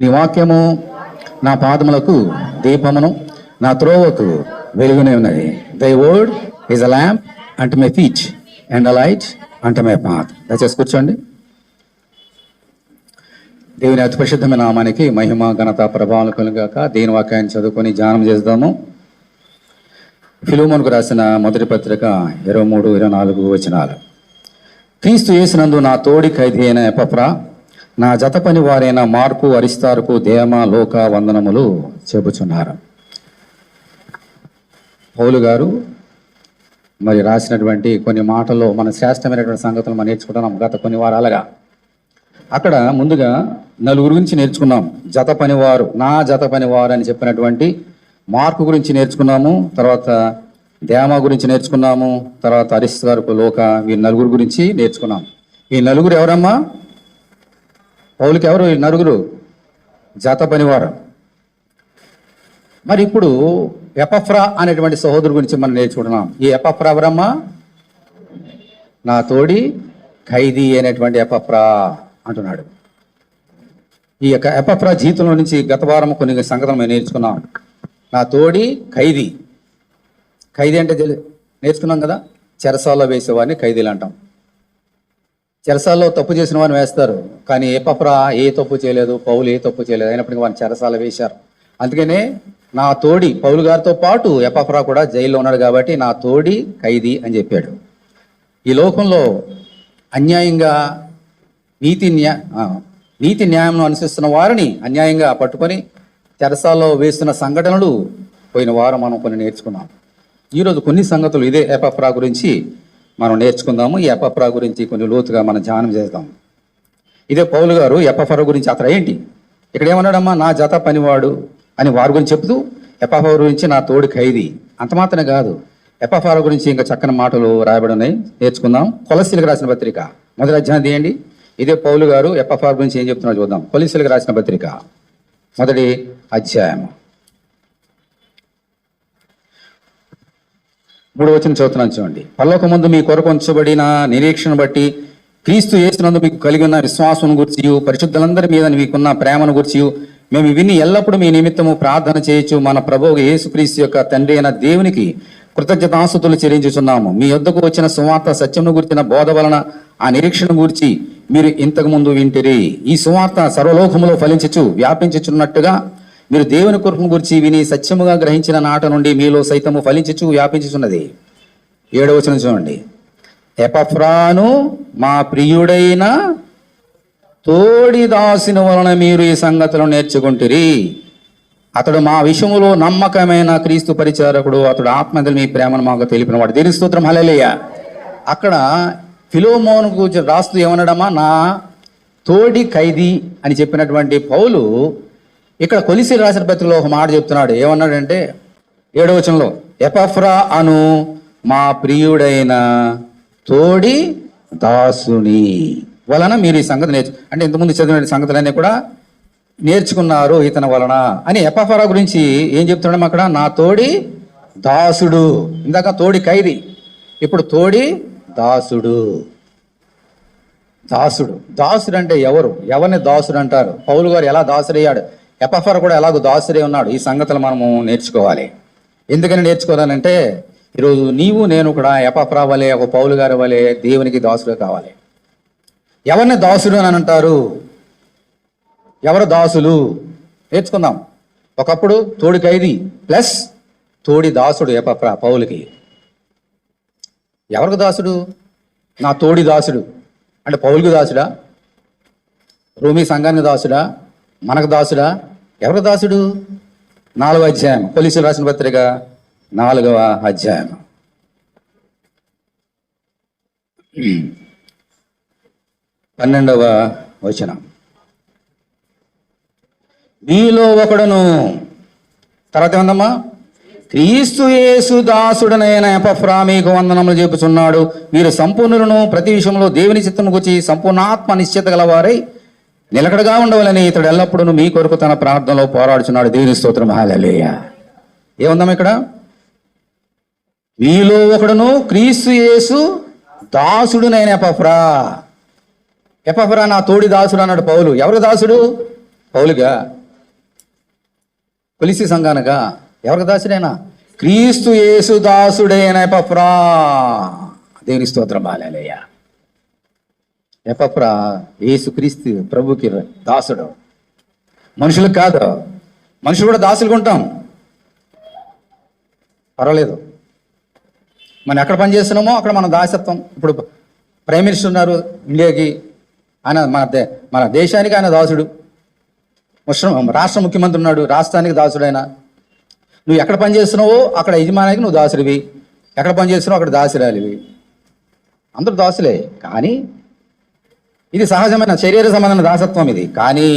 నీ వాక్యము నా పాదములకు దీపమును, నా త్రోవకు వెలుగునే ఉన్నది. Thy word is a lamp unto my feet and a light unto my path. దయచేసి కూర్చోండి. దేవుని అతి పరిశుద్ధమైన నామానికి మహిమ ఘనత ప్రభావం కలుగాక. దేవుని వాక్యాన్ని చదువుకొని ధ్యానం చేద్దాము. ఫిలోమోనుకు రాసిన మొదటి పత్రిక 23-24 వచనాలు. క్రీస్తు యేసునందు నా తోడి ఖైదీ అయిన ఎపఫ్రా, నా జత పని వారైన మార్కు, అరిస్తారుకు దేమ, లోక వందనములు చెబుచున్నారు. పౌలు గారు మరి రాసినటువంటి కొన్ని మాటల్లో మన శ్రేష్టమైనటువంటి సంగతులు మనం నేర్చుకుంటున్నాం గత కొన్ని వారాలుగా. అక్కడ ముందుగా నలుగురు గురించి నేర్చుకున్నాం. జత పనివారు, నా జత పనివారు అని చెప్పినటువంటి మార్కు గురించి నేర్చుకున్నాము. తర్వాత దేమ గురించి నేర్చుకున్నాము. తర్వాత అరిస్తారుకు, లోక, వీరి నలుగురు గురించి నేర్చుకున్నాం. ఈ నలుగురు ఎవరమ్మా? పౌలుకి ఎవరు ఈ నలుగురు? జత పనివారు. మరి ఇప్పుడు ఎపఫ్రా అనేటువంటి సహోదరు గురించి మనం నేర్చుకుంటున్నాం. ఈ ఎపఫ్రా ఎవరమ్మా? నా తోడి ఖైదీ అయినటువంటి ఎపఫ్రా అంటున్నాడు. ఈ యొక్క ఎపఫ్రా జీవితంలో నుంచి గత వారం కొన్ని సంగతులు మేము నేర్చుకున్నాం. నా తోడి ఖైదీ. ఖైదీ అంటే నేర్చుకున్నాం కదా, చెరసాల్లో వేసేవాడిని ఖైదీలు అంటాం. చెరసాల్లో తప్పు చేసిన వారిని వేస్తారు, కానీ ఎపఫ్రా ఏ తప్పు చేయలేదు, పౌలు ఏ తప్పు చేయలేదు, అయినప్పటికీ వారిని చెరసాల వేశారు. అందుకనే నా తోడి, పౌలు గారితో పాటు ఎపఫ్రా కూడా జైల్లో ఉన్నాడు కాబట్టి నా తోడి ఖైదీ అని చెప్పాడు. ఈ లోకంలో అన్యాయంగా నీతి న్యాయం అనుసరిస్తున్న వారిని అన్యాయంగా పట్టుకొని చెరసాల్లో వేస్తున్న సంఘటనలు పోయిన వారం మనం కొన్ని నేర్చుకున్నాం. ఈరోజు కొన్ని సంగతులు ఇదే ఎపఫ్రా గురించి మనం నేర్చుకుందాము. ఈ ఎపఫ్రా గురించి కొన్ని లోతుగా మనం ధ్యానం చేద్దాం. ఇదే పౌలు గారు ఎపఫ్రా గురించి అతను ఏంటి ఇక్కడ ఏమన్నాడమ్మా? నా జత పనివాడు అని వారి గురించి చెప్తూ ఎపఫ్రా గురించి నా తోడి ఖైదీ. అంత మాత్రమే కాదు, ఎపఫ్రా గురించి ఇంకా చక్కని మాటలు రాయబడి ఉన్నాయి, నేర్చుకుందాం. కొలస్సీలకు రాసిన పత్రిక 1వ అధ్యాయం తీయండి. ఇదే పౌలు గారు ఎపఫ్రా గురించి ఏం చెప్తున్నారో చూద్దాం. కొలస్సీలకు రాసిన పత్రిక 1వ అధ్యాయం 3వ వచనం చదువుతున్నాను చూడండి. పరలోకమందు మీ కొరకు ఉంచబడిన నిరీక్షణ బట్టి క్రీస్తు యేసునందు మీకు కలిగి ఉన్న విశ్వాసం గురించి, పరిశుద్ధులందరి మీద మీకున్న ప్రేమను గురించి మేము విని ఎల్లప్పుడూ మీ నిమిత్తము ప్రార్థన చేయొచ్చు. మన ప్రభువు యేసుక్రీస్తు యొక్క తండ్రి అయిన దేవునికి కృతజ్ఞతాస్తుతులు చెల్లించుచున్నాము. మీ యొద్దకు వచ్చిన సువార్త సత్యమును గురించిన బోధ వలన ఆ నిరీక్షణ గురించి మీరు ఇంతకు ముందు వింటిరి. ఈ సువార్త సర్వలోకములో ఫలించుచు వ్యాపించుచున్నట్టుగా మీరు దేవుని కృపను గురించి విని సత్యముగా గ్రహించిన నాట నుండి మీలో సైతము ఫలించుచు వ్యాపించుచున్నది. 7వ వచనం చూడండి. ఎపఫ్రాను మా ప్రియుడైన తోడి దాసుని వలన మీరు ఈ సంగతులను నేర్చుకుంటురి. అతడు మా విషయములో నమ్మకమైన క్రీస్తు పరిచారకుడు. అతడు ఆత్మహత్య మీ ప్రేమను మాకు తెలిపినవాడు. దేవుని స్తోత్రం, హల్లెలూయా. అక్కడ ఫిలోమోనుకు రాస్తూ ఏమన్నాడమ్మా? నా తోడి ఖైదీ అని చెప్పినటువంటి పౌలు ఇక్కడ కొలస్సీలకు రాసిన పత్రికలో ఒక మాట చెప్తున్నాడు. ఏమన్నాడంటే 7వ వచనంలో, ఎపఫ్రా అను మా ప్రియుడైన తోడి దాసుని వలన మీరు ఈ సంగతి అంటే ఇంతకుముందు చదివిన సంగతులన్నీ కూడా నేర్చుకున్నారు ఇతని వలన అని ఎపఫ్రా గురించి ఏం చెప్తున్నాడు అక్కడ? నా తోడి దాసుడు. ఇందాక తోడి ఖైదీ, ఇప్పుడు తోడి దాసుడు. దాసుడు దాసుడు అంటే ఎవరు? ఎవరిని దాసుడు అంటారు? పౌలు గారు ఎలా దాసుడయ్యాడు, ఎపఫ్రా కూడా ఎలాగో దాసుడే ఉన్నాడు. ఈ సంగతులు మనము నేర్చుకోవాలి. ఎందుకని నేర్చుకోవాలంటే ఈరోజు నీవు నేను కూడా ఎపఫ్రా వలె, ఒక పౌలు గారి వలె దేవునికి దాసుడు కావాలి. ఎవరిని దాసుడు అని అంటారు? ఎవరు దాసులు నేర్చుకుందాం. ఒకప్పుడు తోడి ఖైదీ ప్లస్ తోడి దాసుడు ఎపఫ్రా పౌలుకి. ఎవరికి దాసుడు? నా తోడి దాసుడు అంటే పౌలుకి దాసుడా? రోమీ సంఘానికి దాసుడా? మనకు దాసుడా? ఎవరికి దాసుడు? 4వ అధ్యాయం కొలస్సీలకు రాసిన పత్రిక 4వ అధ్యాయం 12వ వచనం. మీలో ఒకడును, తర్వాత ఏమందమ్మా? క్రీస్తు యేసు దాసుడనైన ఎపఫ్రా మీకు వందనములు చెప్పుచున్నాడు. మీరు సంపూర్ణులను, ప్రతి విషయంలో దేవుని చిత్తము గురించి సంపూర్ణాత్మ నిశ్చిత గలవారై నిలకడగా ఉండవాలని ఇతడు ఎల్లప్పుడూ మీ కొరకు తన ప్రార్థనలో పోరాడుచున్నాడు. దేవుని స్తోత్రం, హల్లెలూయా. ఏముందమ్మా ఇక్కడ? మీలో ఒకడును క్రీస్తు యేసు దాసుడునైన ఎపఫ్రా. ఎపఫ్రా నా తోడి దాసుడు అన్నాడు పౌలు. ఎవరు దాసుడు? పౌలుగా, కొలిసి సంఘానగా ఎవరికి దాసుడైనా? క్రీస్తు యేసు దాసుడైన ఎపఫ్రా. దేవుని స్తోత్రం. హల్లెలూయా. ఎపఫ్రా యేసు క్రీస్తు ప్రభుకి దాసుడు, మనుషులకు కాదు. మనుషులు కూడా దాసులుగా ఉంటాం, పర్వాలేదు. మనం ఎక్కడ పని చేస్తున్నామో అక్కడ మన దాసత్వం. ఇప్పుడు ప్రైమ్ మినిస్టర్ ఉన్నారు ఇండియాకి, ఆయన మన దేశానికి ఆయన దాసుడు. రాష్ట్ర ముఖ్యమంత్రి ఉన్నాడు, రాష్ట్రానికి దాసుడు ఆయన. నువ్వు ఎక్కడ పని చేస్తున్నావో అక్కడ యజమానికి నువ్వు దాసుడివి, ఎక్కడ పని చేస్తున్నావో అక్కడ దాసురాలివి. అందరూ దాసులే. కానీ ఇది సహజమైన శరీర సంబంధమైన దాసత్వం ఇది. కానీ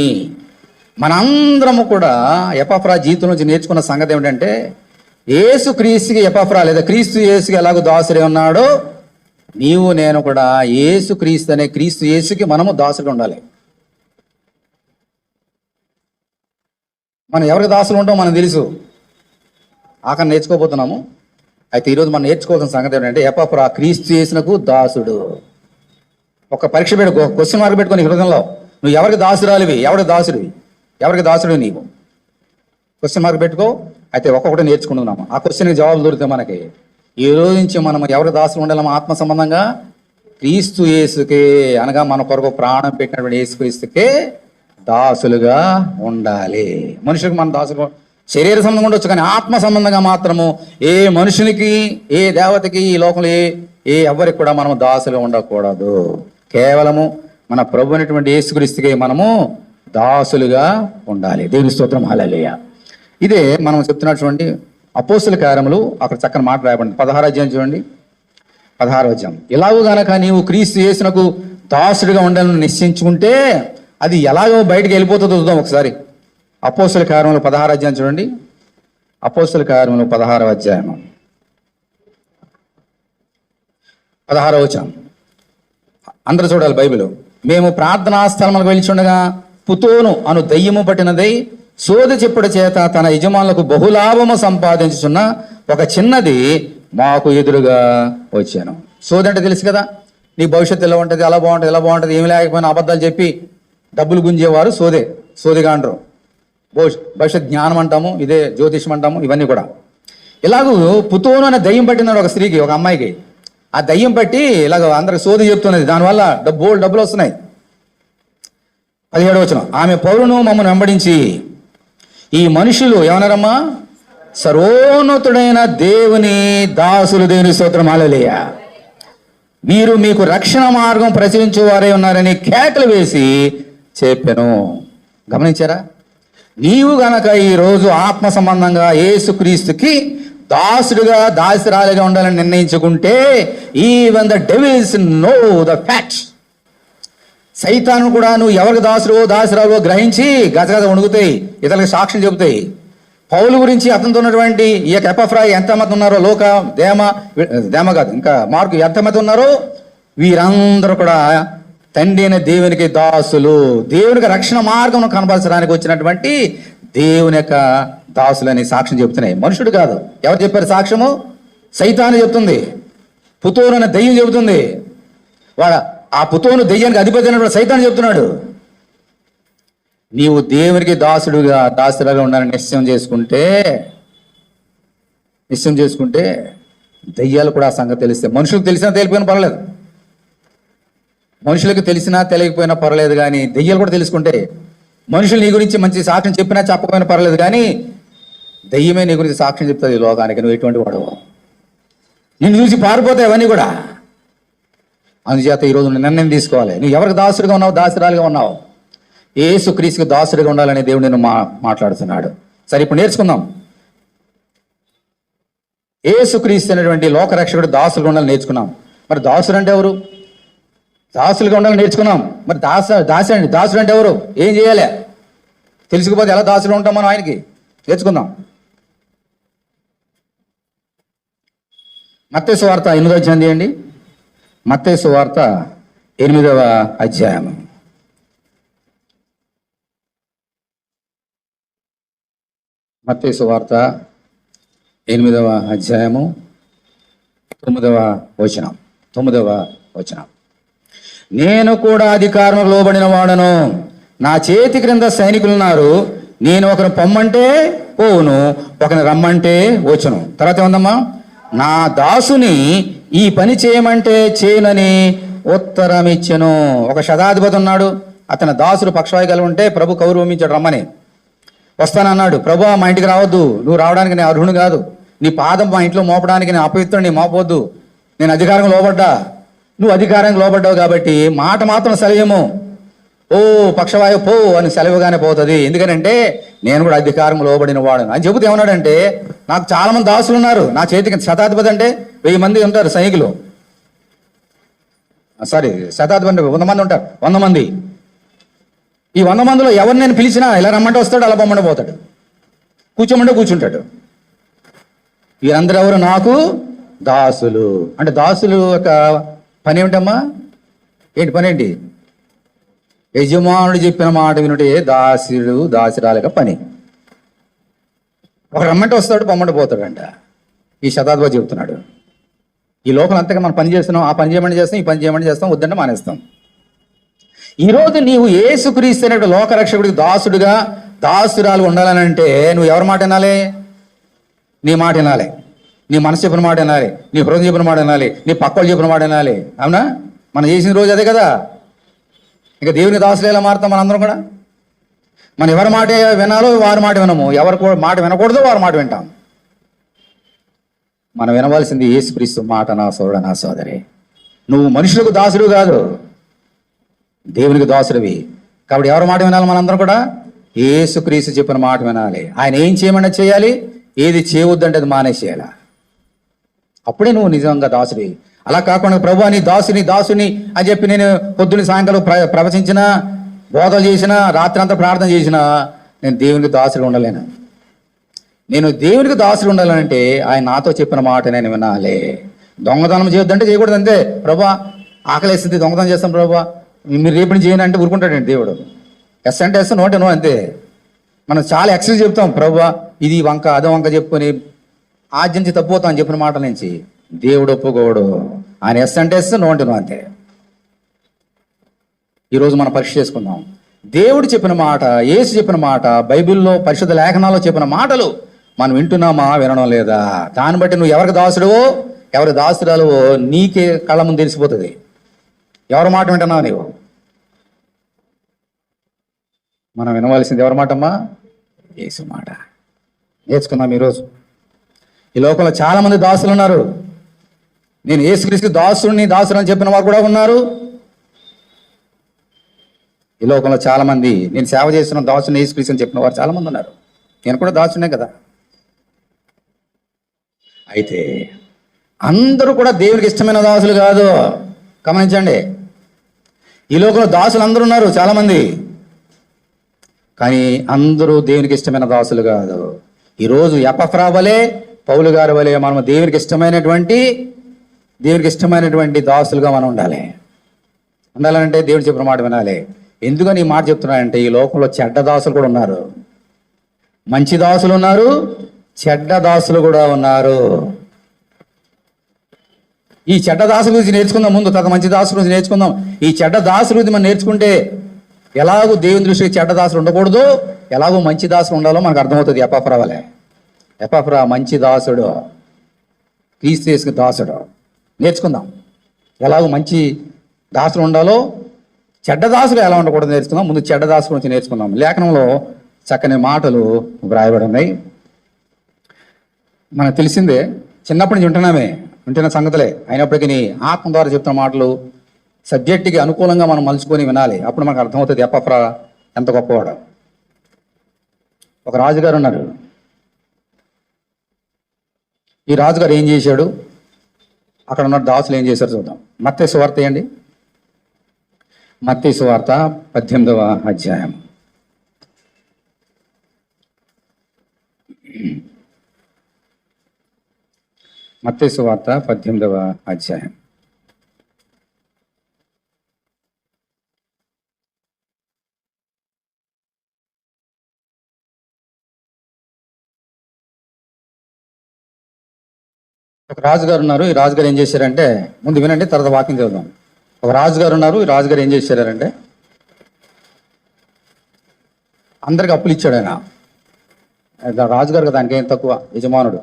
మనందరము కూడా ఎపఫ్రా జీవితం నుంచి నేర్చుకున్న సంగతి ఏమిటంటే, యేసు క్రీస్తుకి ఎపఫ్రా లేదా క్రీస్తు యేసుకి ఎలాగో దాసుడే ఉన్నాడో, నీవు నేను కూడా యేసు క్రీస్తు అనే క్రీస్తు యేసుకి మనము దాసుగా ఉండాలి. మనం ఎవరికి దాసులు ఉంటామో మనకు తెలుసు, ఆఖరి నేర్చుకోబోతున్నాము. అయితే ఈరోజు మనం నేర్చుకోవాల్సిన సంగతి ఏంటంటే, ఎపఫ్రా క్రీస్తు యేసునకు దాసుడు. ఒక పరీక్ష పెట్టుకో, క్వశ్చన్ మార్క్ పెట్టుకొని హృదయంలో, నువ్వు ఎవరికి దాసురాలివి, ఎవరికి దాసుడివి, ఎవరికి దాసుడు నీవు? క్వశ్చన్ మార్క్ పెట్టుకో. అయితే ఒక్కొక్కటి నేర్చుకుంటున్నాము. ఆ క్వశ్చన్కి జవాబు దొరికితే మనకి ఈ రోజు నుంచి మనం ఎవరి దాసులు ఉండాలమో ఆత్మ సంబంధంగా క్రీస్తు యేసుకే, అనగా మన కొరకు ప్రాణం పెట్టినటువంటి యేసు క్రీస్తుకే దాసులుగా ఉండాలి. మనుషులకు మన దాసులు శరీర సంబంధంగా ఉండొచ్చు, కానీ ఆత్మ సంబంధంగా మాత్రము ఏ మనుషునికి, ఏ దేవతకి, ఈ లోకంలో ఏ ఎవరికి కూడా మనము దాసులుగా ఉండకూడదు. కేవలము మన ప్రభు అయినటువంటి యేసుక్రీస్తుకే మనము దాసులుగా ఉండాలి. దేవుని స్తోత్రం. హల్లెలూయా. ఇదే మనం చెప్తున్నటువంటి అపోస్తుల కార్యములు, అక్కడ చక్కని మాట రాయబడింది. 16వ అధ్యాయం చూడండి, 16వ అధ్యాయం. ఎలాగూ గనక నీవు క్రీస్తు యేసునకు దాసుడిగా ఉండాలని నిశ్చయించుకుంటే అది ఎలాగో బయటకు వెళ్ళిపోతుందో చూద్దాం ఒకసారి. అపోస్తుల కార్యములు 16వ అధ్యాయం చూడండి. అపోస్తుల కార్యములు 16వ అధ్యాయం 16వ వచనం. అందరూ చూడాలి బైబిల్. మేము ప్రార్థనా స్థలములకు వెళ్ళిచుండగా పుతోను అను దయ్యము పట్టినదై సోది చెప్పుడు చేత తన యజమానులకు బహులాభము సంపాదించుచున్న ఒక చిన్నది మాకు ఎదురుగా వచ్చాను. సోది అంటే తెలుసు కదా, నీ భవిష్యత్తు ఎలా ఉంటుంది, అలా బాగుంటుంది, ఇలా బాగుంటుంది, ఏమి లేకపోయినా అబద్ధాలు చెప్పి డబ్బులు గుంజేవారు సోదిగా అంటారు. భవిష్యత్ జ్ఞానం అంటాము, ఇదే జ్యోతిషం అంటాము, ఇవన్నీ కూడా. ఇలాగూ పుతోను అనే దయ్యం పట్టినాడు ఒక స్త్రీకి, ఒక అమ్మాయికి. ఆ దయ్యం పట్టి ఇలాగ అందరికి సోది చెప్తున్నది, దానివల్ల డబ్బులు వస్తున్నాయి. 17వ వచనం. ఆమె పౌరును మమ్మల్ని వెంబడించి, ఈ మనుషులు ఏమన్నారమ్మా? సర్వోన్నతుడైన దేవుని దాసులు. దేవుని స్తోత్రం. హల్లెలూయా. వీరు మీకు రక్షణ మార్గం ప్రచురించు వారే ఉన్నారని కేకలు వేసి చెప్పాను. గమనించారా? నీవు గనక ఈరోజు ఆత్మ సంబంధంగా యేసుక్రీస్తుకి దాసుడుగా, దాసురాలిగా ఉండాలని నిర్ణయించుకుంటే, even the devils know the facts. సైతాను కూడా నువ్వు ఎవరికి దాసురాలో గ్రహించి గజగజ వణుకుతాయి, ఇతరులకు సాక్ష్యం చెబుతాయి. పౌలు గురించి అతనితో ఉన్నటువంటి ఈ యొక్క ఎపఫ్రా ఎంతమంది ఉన్నారో, దేమ కాదు ఇంకా మార్కు ఎంతమంది ఉన్నారో, వీరందరూ కూడా తండ్రి అయిన దేవునికి దాసులు, దేవునికి రక్షణ మార్గం కనపరచడానికి వచ్చినటువంటి దేవుని యొక్క దాసులని సాక్ష్యం చెబుతున్నాయి. మనుషుడు కాదు. ఎవరు చెప్పారు సాక్ష్యము? సైతాను చెప్తుంది, పుతోను అనే దయ్యం చెబుతుంది. ఆ పుతోను దయ్యానికి అధిపతి అయినటువంటి సైతాను చెప్తున్నాడు. నీవు దేవునికి దాసుడుగా ఉండాలని నిశ్చయం చేసుకుంటే దయ్యాలు కూడా ఆ సంగతి తెలిస్తే, మనుషులకు తెలిసినా తెలియకపోయినా పర్లేదు, మనుషులకు తెలిసినా తెలియకపోయినా పర్లేదు, కానీ దయ్యాలు కూడా తెలుసుకుంటే, మనుషులు నీ గురించి మంచి సాక్ష్యం చెప్పినా చెప్పకపోయినా పర్లేదు, కానీ దయ్యమే నీ గురించి సాక్ష్యం చెప్తుంది ఈ లోకానికి. నువ్వు ఎటువంటి వాడు, నిన్ను చూసి పారిపోతాయి అవన్నీ కూడా. అందుచేత ఈరోజు నిర్ణయం తీసుకోవాలి. నువ్వు ఎవరికి దాసుడిగా ఉన్నావు, దాసురాలుగా ఉన్నావు? యేసుక్రీస్తుకు దాసుడిగా ఉండాలని దేవుడు నేను మాట్లాడుతున్నాడు. సరే, ఇప్పుడు నేర్చుకుందాం. యేసుక్రీస్తు అనేటువంటి లోకరక్షకుడు దాసులుగా ఉండాలని నేర్చుకున్నాం. మరి దాసుడు అంటే ఎవరు? దాసులుగా ఉండాలని నేర్చుకున్నాం. మరి దాసుడు అంటే ఎవరు? ఏం చేయాలి? తెలుసుకుపోతే ఎలా దాసులు ఉంటాం మనం ఆయనకి? నేర్చుకుందాం. మత్తయి సువార్త 8వ అధ్యాయం చేయండి. మత్తయి సువార్త 8వ అధ్యాయం. మత్తయి సువార్త 8వ అధ్యాయము 9వ వచనం. నేను కూడా అధికారం లోబడిన వాడను, నా చేతి క్రింద సైనికులు ఉన్నారు, నేను ఒకరిని పొమ్మంటే పోవును, ఒకరిని రమ్మంటే వచ్చును. తర్వాత ఏముందమ్మా? నా దాసుని ఈ పని చేయమంటే చేయనని ఉత్తరం ఇచ్చెను. ఒక శతాధిపతి ఉన్నాడు, అతని దాసుడు పక్షవాయు కలిగి ఉంటే ప్రభు కౌరు పంపించాడు రమ్మని. వస్తానన్నాడు. ప్రభు మా ఇంటికి రావద్దు, నువ్వు రావడానికి నేను అర్హుడు కాదు, నీ పాదం మా ఇంట్లో మోపడానికి నేను అపవిత్రుడు, నీ మోపవద్దు, నేను అధికారం లోబడ్డా, నువ్వు అధికారానికి లోబడ్డావు కాబట్టి మాట మాత్రం సెలవేమో, ఓ పక్షవాయు పో అని సెలవుగానే పోతుంది, ఎందుకనంటే నేను కూడా అధికారం లోబడిన వాడు అని చెబుతూ ఏమన్నాడంటే, నాకు చాలా మంది దాసులు ఉన్నారు, నా చేతికి శతాధిపతి అంటే 1000 మంది ఉంటారు సైనికులు, సారీ శతాధిపతి 100 మంది ఉంటారు, 100 మంది. ఈ 100 మందిలో ఎవరు నేను పిలిచినా ఇలా రమ్మంటే వస్తాడు, అలా పొమ్మంటే పోతాడు, కూర్చోమంటే కూర్చుంటాడు. వీరందరూ ఎవరు? నాకు దాసులు. అంటే దాసులు యొక్క పని ఏమిటమ్మా? ఏంటి పని ఏంటి? యజమానుడు చెప్పిన మాట వినుటే దాసుడు దాసురాలుగా పని. ఒక రమ్మంటే వస్తాడు, పొమ్మంటే పోతాడంట. ఈ శతాధిపతి చెబుతున్నాడు. ఈ లోకం అంతగా మనం పని చేస్తున్నాం, ఆ పని చేయమని చేస్తాం, ఈ పని చేయమని చేస్తాం, వద్దంటే మానేస్తాం. ఈరోజు నీవు యేసుక్రీస్తు అనే లోకరక్షకుడికి దాసుడుగా దాసురాలు ఉండాలని అంటే నువ్వు ఎవరి మాట వినాలి? నీ మాట వినాలి, నీ మనసు చెప్పిన మాట వినాలి, నీ హృదయం చెప్పిన మాట వినాలి, నీ పక్కలు చెప్పిన మాట వినాలి. అవునా? మనం చేసిన రోజు అదే కదా. ఇక దేవుని దాసులు ఎలా మారుతాం మనందరం కూడా? మనం ఎవరి మాట వినాలో వారి మాట వినము, ఎవరి మాట వినకూడదో వారి మాట వింటాం. మనం వినవలసింది యేసుక్రీస్తు మాట. నా సోదరుడు, నా సోదరి, నువ్వు మనుషులకు దాసుడు కాదు, దేవునికి దాసుడివి. కాబట్టి ఎవరి మాట వినాలి? మనందరం కూడా యేసుక్రీస్తు చెప్పిన మాట వినాలి. ఆయన ఏం చేయమన్నా చేయాలి, ఏది చేయవద్దంటే అది మానేసేయాలి. అప్పుడే నువ్వు నిజంగా దాసుడివి. అలా కాకుండా ప్రభు నీ దాసుని అని చెప్పి నేను పొద్దున్న సాయంకాలం ప్రవచించినా, బోధలు చేసినా, రాత్రి అంతా ప్రార్థన చేసినా నేను దేవునికి దాసుడు ఉండలేను. నేను దేవునికి దాసుడు ఉండాలంటే ఆయన నాతో చెప్పిన మాట నేను వినాలి. దొంగతనం చేయొద్దంటే చేయకూడదు, అంతే. ప్రభా ఆకలేస్తుంది, దొంగతనం చేస్తాం ప్రభా, మీరు రేపటి చేయను అంటే ఊరుకుంటాడండి దేవుడు. ఎస్ అంటే ఎస్, నో అంటే నో, అంతే. మనం చాలా ఎక్సెస్ చెప్తాం, ప్రభా ఇది వంక అదో వంక చెప్పుకొని ఆజ్ఞించి తప్పుతాం అని చెప్పిన మాట నుంచి. దేవుడు ఒప్పుకోడు. ఆయన ఎస్ అంటే ఎస్, నో అంటే నో, అంతే. ఈరోజు మనం పరీక్ష చేసుకుందాం. దేవుడు చెప్పిన మాట, యేసు చెప్పిన మాట, బైబిల్లో పరిశుద్ధ లేఖనాల్లో చెప్పిన మాటలు మనం వింటున్నామా, వినడం లేదా? దాన్ని బట్టి నువ్వు ఎవరికి దాసుడువో ఎవరి దాసురాలువో నీకే కళ్ళ ముందు తెలిసిపోతుంది. ఎవరి మాట వింటున్నావు నీవు? మనం వినవలసింది ఎవరి మాటమ్మా? యేసు మాట. నేర్చుకుందాం ఈరోజు. ఈ లోకంలో చాలా మంది దాసులు ఉన్నారు. నేను యేసుక్రీస్తు దాసుని అని చెప్పిన వారు కూడా ఉన్నారు. ఈ లోకంలో చాలా మంది నేను సేవ చేస్తున్న దాసుని యేసుక్రీస్తు అని చెప్పిన వారు చాలా మంది ఉన్నారు. నేను కూడా దాసునే కదా. అయితే అందరూ కూడా దేవునికి ఇష్టమైన దాసులు కాదు. గమనించండి, ఈ లోకంలో దాసులు అందరూ ఉన్నారు చాలా మంది, కానీ అందరూ దేవునికి ఇష్టమైన దాసులు కాదు. ఈరోజు ఎపఫ్రా వలె, పౌలు గారి వలె మనం దేవునికి ఇష్టమైనటువంటి దాసులుగా మనం ఉండాలంటే దేవుడు చెప్పిన మాట వినాలి. ఎందుకని ఈ మాట చెప్తున్నానంటే ఈ లోకంలో చెడ్డ దాసులు కూడా ఉన్నారు, మంచి దాసులు ఉన్నారు, చెడ్డ దాసులు కూడా ఉన్నారు. ఈ చెడ్డ దాసు గురించి నేర్చుకుందాం ముందు, తర్వాత మంచి దాసు గురించి నేర్చుకుందాం. ఈ చెడ్డ దాసు గురించి మనం నేర్చుకుంటే ఎలాగో దేవుని దృష్టికి చెడ్డ దాసులు ఉండకూడదు, ఎలాగో మంచి దాసులు ఉండాలో మనకు అర్థమవుతుంది. ఎపఫ్రా వలె. ఎపఫ్రా మంచి దాసుడు, క్రీస్తు యేసుకు దాసుడు. నేర్చుకుందాం ఎలాగో మంచి దాసులు ఉండాలో, చెడ్డ దాసులు ఎలా ఉండకూడదు నేర్చుకుందాం. ముందు చెడ్డ దాసు గురించి నేర్చుకుందాం. లేఖనంలో చక్కని మాటలు వ్రాయబడి ఉన్నాయి. మనకు తెలిసిందే, చిన్నప్పటి నుంచి వింటున్న సంగతులే అయినప్పటికీ ఆత్మ ద్వారా చెప్తున్న మాటలు సబ్జెక్టుకి అనుకూలంగా మనం మలుచుకొని వినాలి. అప్పుడు మనకు అర్థమవుతుంది ఎపఫ్రా ఎంత గొప్పవాడు. ఒక రాజుగారు ఉన్నారు. ఈ రాజుగారు ఏం చేశాడు, అక్కడ ఉన్న దాసులు ఏం చేశారు చూద్దాం. మత్తయి సువార్త వేయండి. మత్తయి సువార్త 18వ అధ్యాయం. మత్తయి సువార్త 18వ అధ్యాయం. ఒక రాజుగారు ఉన్నారు. ఈ రాజుగారు ఏం చేశారంటే, ముందు వినండి తర్వాత వాక్యం చదువుదాం. ఒక రాజుగారు ఉన్నారు. ఈ రాజుగారు ఏం చేశారంటే, అందరికి అప్పులు ఇచ్చాడు ఆయన. రాజుగారు కదా, దానికి ఏం తక్కువ, యజమానుడు.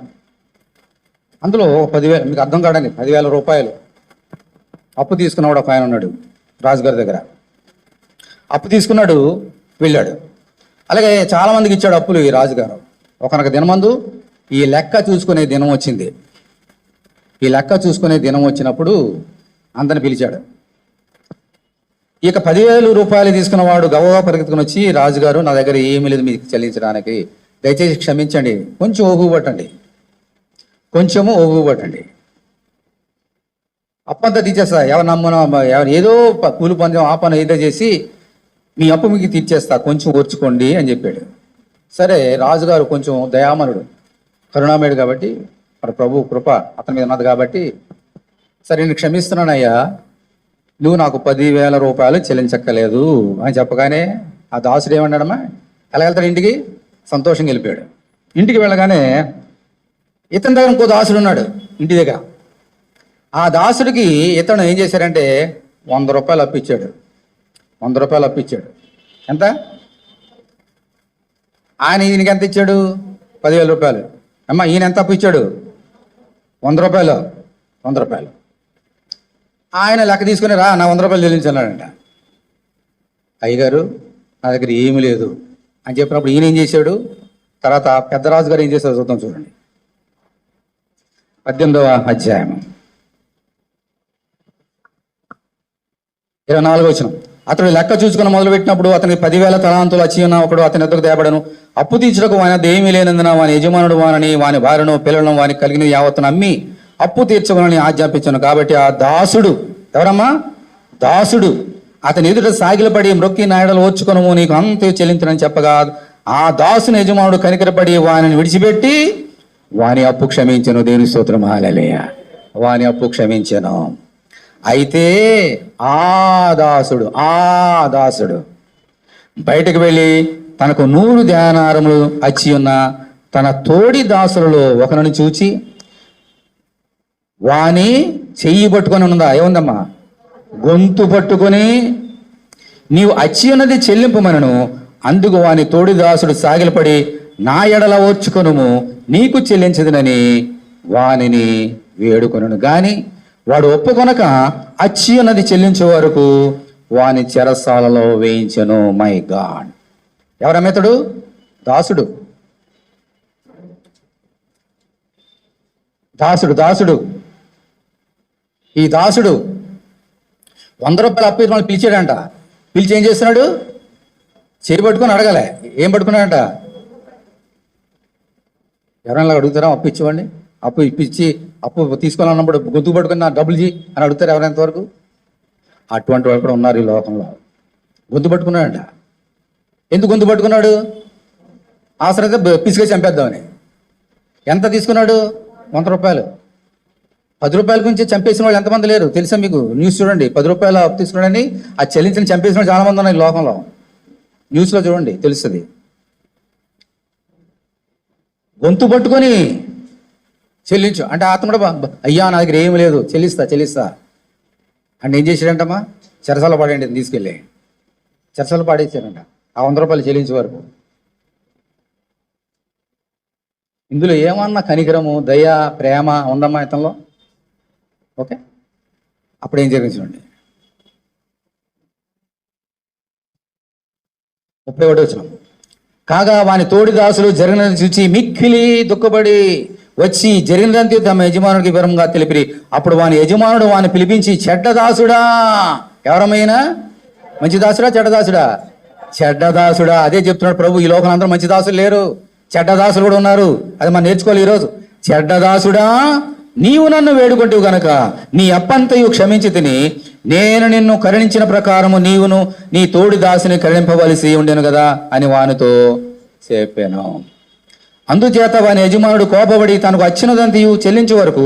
అందులో 10,000, మీకు అర్థం కాదండి, 10,000 రూపాయలు అప్పు తీసుకున్నవాడు ఒక ఆయన ఉన్నాడు రాజుగారి దగ్గర. అప్పు తీసుకున్నాడు, వెళ్ళాడు. అలాగే చాలామందికి ఇచ్చాడు అప్పులు ఈ రాజుగారు. ఒకనొక దినమందు ఈ లెక్క చూసుకునే దినం వచ్చింది. ఈ లెక్క చూసుకునే దినం వచ్చినప్పుడు అందరిని పిలిచాడు. ఇక 10,000 రూపాయలు తీసుకున్నవాడు గవగా పరిగెత్తుకుని వచ్చి, రాజుగారు నా దగ్గర ఏమీ లేదు మీకు చెల్లించడానికి, దయచేసి క్షమించండి, కొంచెం ఓగు పట్టండి, కొంచెము ఓగు పట్టండి, అప్పంతా తీర్చేస్తా, ఎవరు ఎవరు ఏదో కూలి పందెం ఆ పని ఏదో చేసి మీ అప్పు మీకు తీర్చేస్తా, కొంచెం ఓర్చుకోండి అని చెప్పాడు. సరే, రాజుగారు కొంచెం దయామనుడు, కరుణామయుడు కాబట్టి, మరి ప్రభు కృప అతని మీద ఉన్నది కాబట్టి, సరే నేను క్షమిస్తున్నానయ్యా, నువ్వు నాకు 10,000 రూపాయలు చెల్లించక్కలేదు అని చెప్పగానే ఆ దాసుడు ఏమన్నాడమ్మా, ఎలా వెళ్తాడు ఇంటికి? సంతోషంగా వెళ్ళిపోయాడు. ఇంటికి వెళ్ళగానే ఇతని దగ్గర ఇంకో దాసుడు ఉన్నాడు ఇంటి దగ్గర. ఆ దాసుడికి ఇతను ఏం చేశారంటే 100 రూపాయలు అప్పిచ్చాడు. 100 రూపాయలు అప్పిచ్చాడు. ఎంత? ఆయన ఈయనకి ఎంత ఇచ్చాడు? 10,000 రూపాయలు. అమ్మ, ఈయన ఎంత అప్పు ఇచ్చాడు? 100 రూపాయలు. 100 రూపాయలు. ఆయన లెక్క తీసుకుని రా, నా 100 రూపాయలు చెల్లించాడంట. అయ్యగారు నా దగ్గర ఏమీ లేదు అని చెప్పినప్పుడు ఈయన ఏం చేశాడు? తర్వాత పెద్దరాజు గారు ఏం చేశారు చూద్దాం, చూడండి. 18వ అధ్యాయం 24వ వచనం. అతడు లెక్క చూసుకుని మొదలుపెట్టినప్పుడు అతనికి 10,000 తలాంతులు వచ్చి ఉన్న ఒకడు అతని ఎద్దకు తేబడను. అప్పు తీర్చుటకు వాని ఏమీ లేనందున వాని యజమానుడు వానని, వాని భార్యను పిల్లలను వానికి కలిగిన యావత్తును అమ్మి అప్పు తీర్చుకోనని ఆజ్ఞాపించాను. కాబట్టి ఆ దాసుడు, ఎవరమ్మా? దాసుడు అతని ఎదుట సాగిలపడి మ్రొక్కి నాయడలు ఓర్చుకొనుము, నీకు అంతే చెల్లించనని చెప్పగా ఆ దాసుని యజమానుడు కనికరపడి వానిని విడిచిపెట్టి వాని అప్పు క్షమించను. దేవుని స్తోత్రం, హల్లెలూయా. వాని అప్పు క్షమించను. అయితే ఆ దాసుడు బయటకు వెళ్ళి తనకు 100 ధ్యానారములు అచ్చి ఉన్న తన తోడి దాసులలో ఒకరిని చూచి వాని చెయ్యి పట్టుకొని ఉన్నదా, ఏముందమ్మా, గొంతు పట్టుకొని నీవు అచ్చి ఉన్నది చెల్లింపమనను. అందుకు వాని తోడి దాసుడు సాగిలపడి నా ఎడల ఓర్చుకొనుము, నీకు చెల్లించదునని వానిని వేడుకొనను. గాని వాడు ఒప్పుకొనక అచ్చి ఉన్నది చెల్లించే వరకు వాని చెరసాలలో వేయించను. My God, ఎవరమ్మెతడు? దాసుడు. ఈ దాసుడు 100 రూపాయలు అప్పు మళ్ళీ పిలిచాడంట. పిలిచి ఏం చేస్తున్నాడు? చేయి పట్టుకొని అడగలే. ఏం పట్టుకున్నాడంట? ఎవరైనా అడుగుతారా అప్పు ఇచ్చేవాడిని? అప్పు ఇప్పించి అప్పు తీసుకోవాలన్నప్పుడు గొంతు పట్టుకుని నా డబ్బులు చేయి అని అడుగుతారు ఎవరైనంత వరకు? అటువంటి వాళ్ళు కూడా ఉన్నారు ఈ లోకంలో. గొంతు పట్టుకున్నాడంట. ఎందుకు గొంతు పట్టుకున్నాడు? అవసరమైతే పిసికేసి చంపేద్దామని. ఎంత తీసుకున్నాడు? 100 రూపాయలు. 10 రూపాయల గురించి చంపేసిన వాళ్ళు ఎంతమంది లేరు తెలుసా మీకు? న్యూస్ చూడండి. 10 రూపాయలు అప్పు తీసుకున్నాడని ఆ చెల్లించిన చంపేసిన వాళ్ళు చాలా మంది ఉన్నారు ఈ లోకంలో. న్యూస్లో చూడండి, తెలుస్తుంది. గొంతు పట్టుకొని చెల్లించు అంటే అతను కూడా, అయ్యా నా దగ్గర ఏమి లేదు, చెల్లిస్తా అంటే ఏం చేశాడంటమ్మా? చెరసాల పాడండి, తీసుకెళ్ళి చెరసాల పాడేసాడంట ఆ 100 రూపాయలు చెల్లించే వరకు. ఇందులో ఏమన్నా కనికరము, దయ, ప్రేమ ఉందమ్మా ఇతనిలో? ఓకే, అప్పుడు ఏం జరిగింది చూడండి. 31వ వచనం. కాగా వాని తోడి దాసులు జరిగినది చూచి మిక్కిలి దుఃఖపడి వచ్చి జరిగినదంతా తమ యజమానుడికి వివరంగా తెలిపిరి. అప్పుడు వాని యజమానుడు వాని పిలిపించి, చెడ్డ దాసుడా, ఎవరమైనా మంచి దాసుడా చెడ్డ దాసుడా? చెడ్డ దాసుడా. అదే చెప్తున్నాడు ప్రభు. ఈ లోకంలో అందరూ మంచి దాసులు లేరు, చెడ్డ దాసులు కూడా ఉన్నారు. అది మనం నేర్చుకోవాలి ఈరోజు. చెడ్డ దాసుడా, నీవు నన్ను వేడుకొంటివి గనక నీ అప్పంతయు క్షమించి తిని, నేను నిన్ను కరుణించిన ప్రకారము నీవును నీ తోడి దాసుని కరుణింపవలసి ఉండెను కదా అని వానితో చెప్పాను. అందుచేత వాని యజమానుడు కోపపడి తనకు వచ్చినదంతయు చెల్లించే వరకు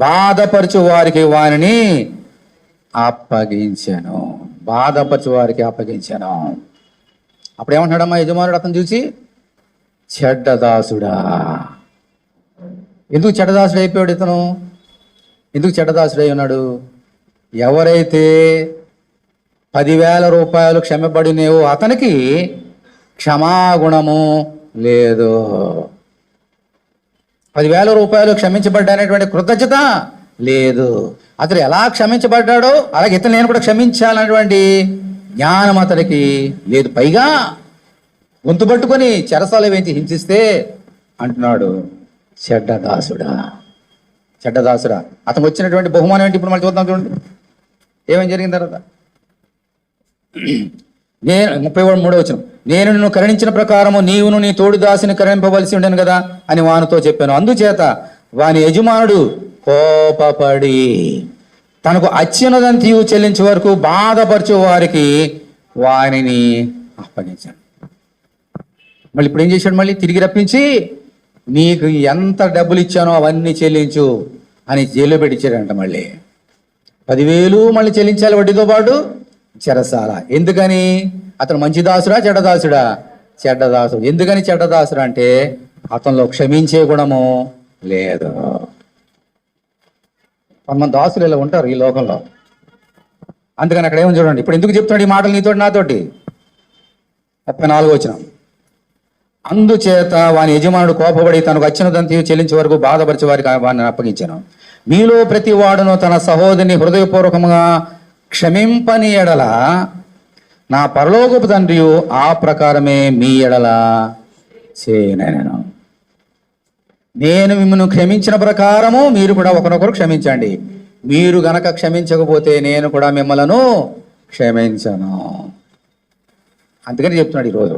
బాధపరచు వారికి వారిని అప్పగించాను. అప్పుడు ఏమంటున్నాడమ్మా యజమానుడు అతను చూసి? చెడ్డదాసుడా. ఎందుకు చెడ్డదాసుడు అయిపోయాడు ఇతను? ఎందుకు చెడ్డదాసుడై ఉన్నాడు? ఎవరైతే 10,000 రూపాయలు క్షమపడినేవో అతనికి క్షమాగుణము లేదు. 10,000 రూపాయలు క్షమించబడ్డానేటువంటి కృతజ్ఞత లేదు. అతడు ఎలా క్షమించబడ్డాడో అలాగే ఇతను నేను కూడా క్షమించాలనేటువంటి జ్ఞానం అతడికి లేదు. పైగా గొంతు పట్టుకొని చెరసాల వేయించి హింసిస్తే అంటున్నాడు, చెడ్డదాసుడా. అతనికి వచ్చినటువంటి బహుమానం ఏంటి ఇప్పుడు మళ్ళీ చూద్దాం. చూడండి ఏమేం జరిగిన తర్వాత. నేను 33వ వచనం, నేను నిన్ను కరుణించిన ప్రకారము నీవును నీ తోడు దాసిని కరుణింపవలసి ఉండను కదా అని వానితో చెప్పాను. అందుచేత వాని యజమానుడు కోపపడి తనకు అత్యున్నదంతియు చెల్లించే వరకు బాధపరచు వారికి వానిని అప్పగించాడు. మళ్ళీ ఇప్పుడు ఏం చేశాడు? మళ్ళీ తిరిగి రప్పించి నీకు ఎంత డబ్బులు ఇచ్చానో అవన్నీ చెల్లించు అని జైల్లో పెట్టించాడంట. మళ్ళీ 10,000 మళ్ళీ చెల్లించాలి వడ్డీతో పాటు, చెరసాల. ఎందుకని? అతను మంచి దాసుడా చెడ్డదాసుడా? చెడ్డదాసుడు. ఎందుకని చెడ్డదాసుడు అంటే అతనిలో క్షమించే గుణము లేదు. కొంతమంది దాసులు ఇలా ఉంటారు ఈ లోకంలో. అందుకని అక్కడ ఏమని చూడండి. ఇప్పుడు ఎందుకు చెప్తున్నాడు ఈ మాటలు నీతోటి నాతోటి? 34వ వచనం, అందుచేత వాని యజమానుడు కోపపడి తనకు వచ్చినదంతా చెల్లించే వరకు బాధపరిచే వారికి వాడిని అప్పగించాను. మీలో ప్రతి వాడును తన సహోదరిని హృదయపూర్వకంగా క్షమింపని ఎడల నా పరలోకపు తండ్రి ఆ ప్రకారమే మీ ఎడల చేయను. నేను మిమ్మల్ని క్షమించిన ప్రకారము మీరు కూడా ఒకరొకరు క్షమించండి. మీరు గనక క్షమించకపోతే నేను కూడా మిమ్మలను క్షమించను. అందుకని చెప్తున్నాడు ఈరోజు.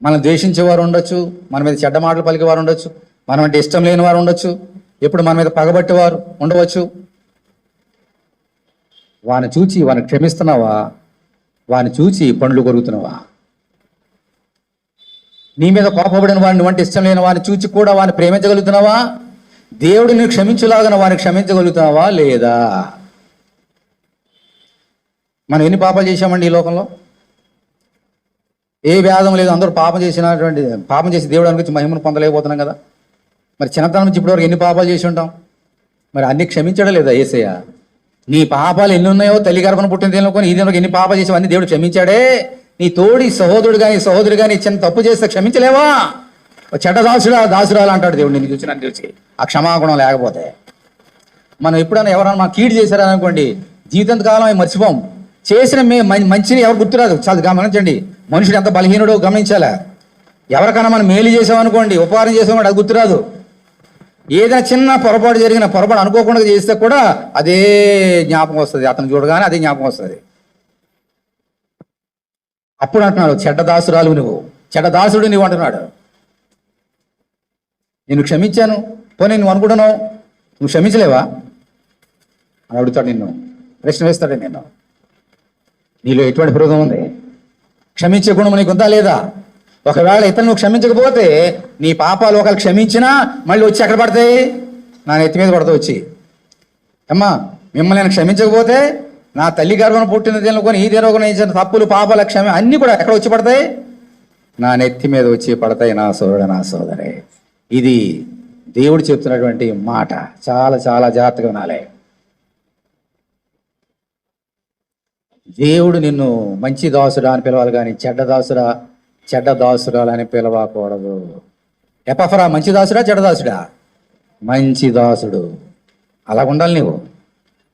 మనం ద్వేషించేవారు ఉండొచ్చు, మన మీద చెడ్డ మాటలు పలికేవారు ఉండొచ్చు, మనం అంటే ఇష్టం లేని వారు ఉండొచ్చు, ఎప్పుడు మన మీద పగబట్టేవారు ఉండవచ్చు. వాని చూచి వాని క్షమిస్తున్నావా? వాని చూచి పండ్లు కొరుకుతున్నావా? నీ మీద కోపపడిన వాడిని వంటి ఇష్టం లేని వాడిని చూచి కూడా వాడిని ప్రేమించగలుగుతున్నావా? దేవుడిని క్షమించులాగా వాడిని క్షమించగలుగుతున్నావా లేదా? మనం ఎన్ని పాపాలు చేశామండి ఈ లోకంలో? ఏ భేదం లేదు, అందరూ పాపం చేసి దేవుడు అనుకొచ్చి మహిమను పొందలేకపోతున్నాం కదా. మరి చిన్నతనం నుంచి ఇప్పటివరకు ఎన్ని పాపాలు చేసి ఉంటాం? మరి అన్ని క్షమించడం లేదా యేసయ్య? నీ పాపాలు ఎన్ని ఉన్నాయో తల్లి గర్భను పుట్టిన దేనికొని ఈ దీనికి ఎన్ని పాపాలు చేసావు అన్ని దేవుడు క్షమించాడే. నీ తోడి సహోదరుడు కానీ సహోదరు కానీ చిన్న తప్పు చేస్తే క్షమించలేవా? చెడ్డ దాసురాలు అంటాడు దేవుడు నేను చూసి, నన్ను చూసి. ఆ క్షమాగుణం లేకపోతే మనం ఎప్పుడైనా ఎవరైనా మా కీడు చేశారని అనుకోండి, జీవితాంతకాలం అవి మర్చిపోం. చేసిన మంచిని ఎవరు గుర్తురాదు. చాలా గమనించండి, మనుషుడు ఎంత బలహీనుడో గమనించాలా. ఎవరికైనా మనం మేలు చేసామనుకోండి, ఉపకారం చేసామని అది గుర్తురాదు. ఏదైనా చిన్న పొరపాటు అనుకోకుండా చేస్తే కూడా అదే జ్ఞాపకం వస్తుంది. అతను చూడగానే అదే జ్ఞాపకం వస్తుంది. అప్పుడు అంటున్నాడు, చెడ్డదాసురాలు నువ్వు, చెడ్డదాసుడు నువ్వు అంటున్నాడు. నేను క్షమించాను, పోనీ నువ్వు అనుకుంటున్నావు నువ్వు క్షమించలేవా అని అడుగుతాడు. నిన్ను ప్రశ్న వేస్తాడు. నేను నీలో ఎటువంటి హృదయం ఉంది? క్షమించే గుణం నీకు ఉందా లేదా? ఒకవేళ ఇతను నువ్వు క్షమించకపోతే నీ పాపాలు ఒకళ్ళు క్షమించినా మళ్ళీ వచ్చి ఎక్కడ పడతాయి? నా నెత్తి మీద పడతావు వచ్చి. అమ్మా మిమ్మల్ని నేను క్షమించకపోతే నా తల్లి గర్భను పుట్టిన దేనికొని ఈ దేనికొని తప్పులు పాపాల అన్నీ కూడా ఎక్కడ వచ్చి పడతాయి? నా నెత్తి మీద వచ్చి పడతాయి నా సోదరుడు నా సోదరే. ఇది దేవుడు చెప్తున్నటువంటి మాట. చాలా చాలా జాగ్రత్తగా వినాలి. దేవుడు నిన్ను మంచి దాసుడా అని పిలవాలి కానీ చెడ్డ దాసురాలు అని పిలవకూడదు. ఎపఫ్రా మంచి దాసుడా చెడ్డదాసుడా? మంచి దాసుడు. అలా ఉండాలి.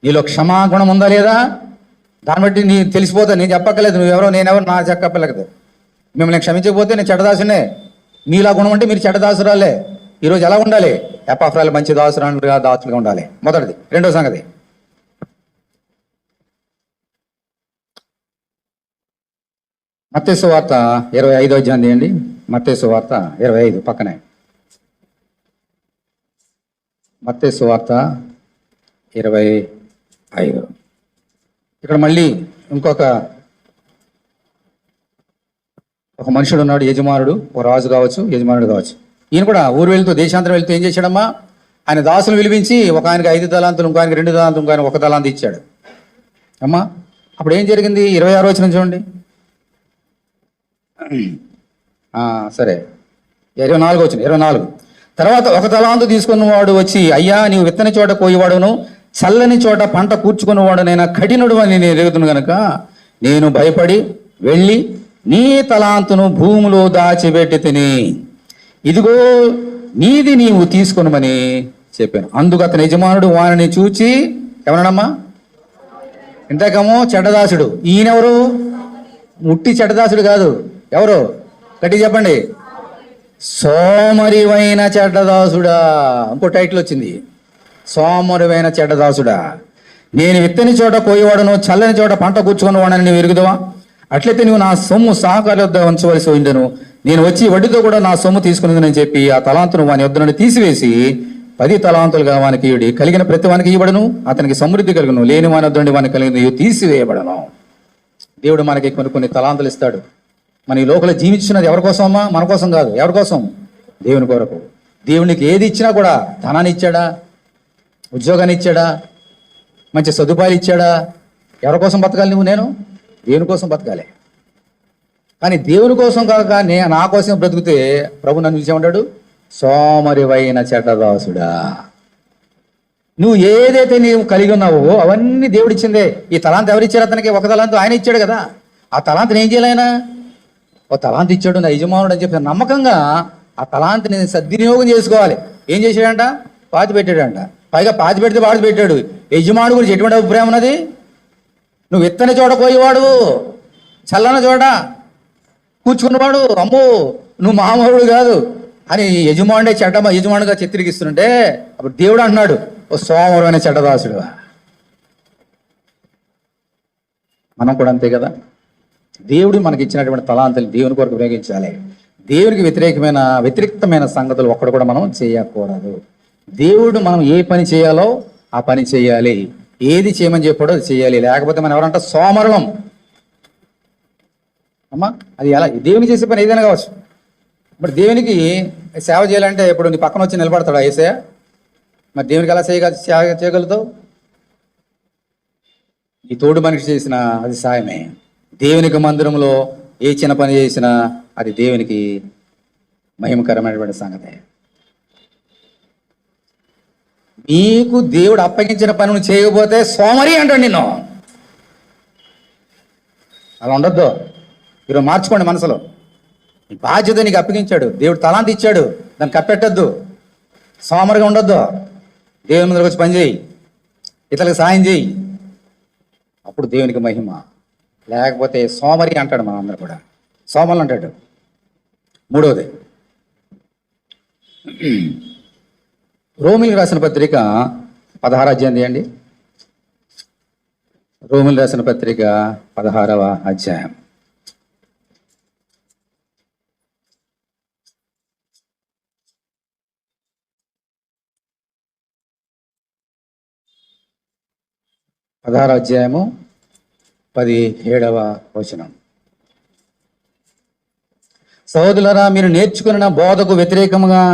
నీలో క్షమాగుణం ఉందా లేదా? దాన్ని బట్టి నీ తెలిసిపోతా. నేను చెప్పక్కర్లేదు నువ్వెవరో నేనెవరు నా చెప్పక్కర్లేదు. మిమ్మల్ని క్షమించకపోతే నేను చెడ్డదాసునే. మీలా గుణం అంటే మీరు చెడ్డదాసురాలే. ఈరోజు ఎలా ఉండాలి? ఎపఫ్రాలు మంచి దాసులుగా ఉండాలి. మొదటిది. రెండో సంగతి, మత్తయి సువార్త 25వ అధ్యాయం తీయండి. మత్తయి సువార్త 25 పక్కనే. మత్తయి సువార్త 25. ఇక్కడ మళ్ళీ ఇంకొక మనుషుడు ఉన్నాడు, యజమానుడు. ఓ రాజు కావచ్చు, యజమానుడు కావచ్చు. ఈయన కూడా ఊరు వెళ్తూ దేశాంతరం వెళ్తూ ఏం చేశాడమ్మా? ఆయన దాసులు పిలిపించి ఒక ఆయనకి 5 తలాంతులు, ఇంకో ఆయనకి 2 తలాంతులు, ఇంకో ఆయన 1 తలాంతు ఇచ్చాడు. అమ్మా అప్పుడు ఏం జరిగింది? 26వ వచనం చూడండి. సరే 24వ వచనం. 24. తర్వాత 1 తలాంతు తీసుకున్నవాడు వచ్చి, అయ్యా నీవు విత్తని చోట కోయివాడును చల్లని చోట పంట కూర్చుకున్నవాడు నేను కఠినుడు అని నేను ఎరుగుతును గనక నేను భయపడి వెళ్ళి నీ తలాంతును భూమిలో దాచిపెట్టి తిని, ఇదిగో నీది నీవు తీసుకొనమని చెప్పాను. అందుకు అతని యజమానుడు వానిని చూచి ఏమన్నాడమ్మా? ఇంతకమో చెడ్డదాసుడు. ఈయనెవరు? ముట్టి చెడ్డదాసుడు కాదు. ఎవరు? గట్టి చెప్పండి. సోమరివైన చెడ్డదాసుడా. ఇంకో టైటిల్ వచ్చింది, సోమరివైన చెడ్డదాసుడా. నేను విత్తని చోట కోయవాడను, చల్లని చోట పంట కూర్చుకుని వాడని నీవు ఎరుగుదవా? అట్లయితే నువ్వు నా సొమ్ము సహకారి వద్ద ఉంచవలసి ఉండెను. నేను వచ్చి వడ్డీతో కూడా నా సొమ్ము తీసుకునేదని చెప్పి ఆ తలాంతును వాని వద్ద నుండి తీసివేసి 10 తలాంతులుగా వానికి ఇవ్వడి. కలిగిన ప్రతి వానికి ఇవ్వబడను, అతనికి సమృద్ధి కలుగును. లేని వాని వద్ద నుండి వానికి కలిగిన తీసివేయబడను. దేవుడు మనకి కొన్ని తలాంతులు ఇస్తాడు. మన ఈ లోకంలో జీవించినది ఎవరి కోసం అమ్మా? మన కోసం కాదు. ఎవరి కోసం? దేవుని కొరకు. దేవునికి ఏది ఇచ్చినా కూడా, ధనాన్ని ఇచ్చాడా, ఉద్యోగాన్ని ఇచ్చాడా, మంచి సదుపాయాలు ఇచ్చాడా? ఎవరి కోసం బతకాలి? నువ్వు నేను దేవుని కోసం బతకాలి. కానీ దేవుని కోసం కాక నా కోసం బ్రతుకుతే ప్రభు నన్ను చూసేమంటాడు, సోమరివైన చెడ్డదాసుడా. నువ్వు ఏదైతే నీవు కలిగి ఉన్నావో అవన్నీ దేవుడు ఇచ్చిందే. ఈ తలాంత్ ఎవరిచ్చారు అతనికి? ఒక తలాంతు ఆయన ఇచ్చాడు కదా. ఆ తలాంతుని ఏం చేయాలి ఆయన? ఓ తలాంత్ ఇచ్చాడు నా యజమానుడు అని చెప్పి నమ్మకంగా ఆ తలాంతిని సద్వినియోగం చేసుకోవాలి. ఏం చేశాడంట? పాతి పెట్టాడంట. పైగా పాతి పెడితే పాతి పెట్టాడు. యజమానుడు గురించి ఎటువంటి అభిప్రాయం ఉన్నది? నువ్వు ఎత్తని చోట పోయేవాడు, చల్లని చోట కూర్చుకున్నవాడు, అమ్మో నువ్వు మామూలుడు కాదు అని యజమానుడే యజమానుగా చిత్రీకరిస్తుంటే అప్పుడు దేవుడు అంటున్నాడు, ఓ సోమరమైన చెడ్డదాసుడు. మనం కూడా అంతే కదా. దేవుడు మనకి ఇచ్చినటువంటి తలాంతులు దేవుని కొరకు ఉపయోగించాలి. దేవునికి వ్యతిరేక్తమైన సంగతులు ఒక్కడు కూడా మనం చేయకూడదు. దేవుడు మనం ఏ పని చేయాలో ఆ పని చేయాలి. ఏది చేయమని చెప్పాడో అది చేయాలి. లేకపోతే మనం ఎవరంట సోమరులం అమ్మా. అది ఎలా? దేవునికి చేసే పని ఏదైనా కావచ్చు. ఇప్పుడు దేవునికి సేవ చేయాలంటే ఇప్పుడు నీ పక్కన వచ్చి నిలబడతాడా యేసయ్య? మరి దేవునికి ఎలా సేవ చేయగలుగుతావు? ఈ తోడు మనిషి చేసిన అది సాయమే. దేవునికి మందిరంలో ఏ చిన్న పని చేసినా అది దేవునికి మహిమకరమైనటువంటి సంగతే. నీకు దేవుడు అప్పగించిన పని నువ్వు చేయకపోతే సోమరి అంటాడు నిన్ను. అలా ఉండొద్దు. మీరు మార్చుకోండి మనసులో. ఈ బాధ్యత నీకు అప్పగించాడు దేవుడు, తలాంతి ఇచ్చాడు, దాన్ని కప్పెట్టద్దు. సోమరిగా ఉండొద్దు. దేవుని ముందరకు వచ్చి పని చేయి, ఇతరులకు సాయం చేయి, అప్పుడు దేవునికి మహిమ. లేకపోతే సోమరి అంటాడు. మన అందరూ కూడా సోమలు అంటాడు. మూడవది, రోమిలకు రాసిన పత్రిక 16వ అధ్యాయం తీయండి. రోమిలకు రాసిన పత్రిక 16వ అధ్యాయం. అధ్యాయము 17వ వచనం. సహోదరులారా, మీరు నేర్చుకున్న బోధకు వ్యతిరేకముగా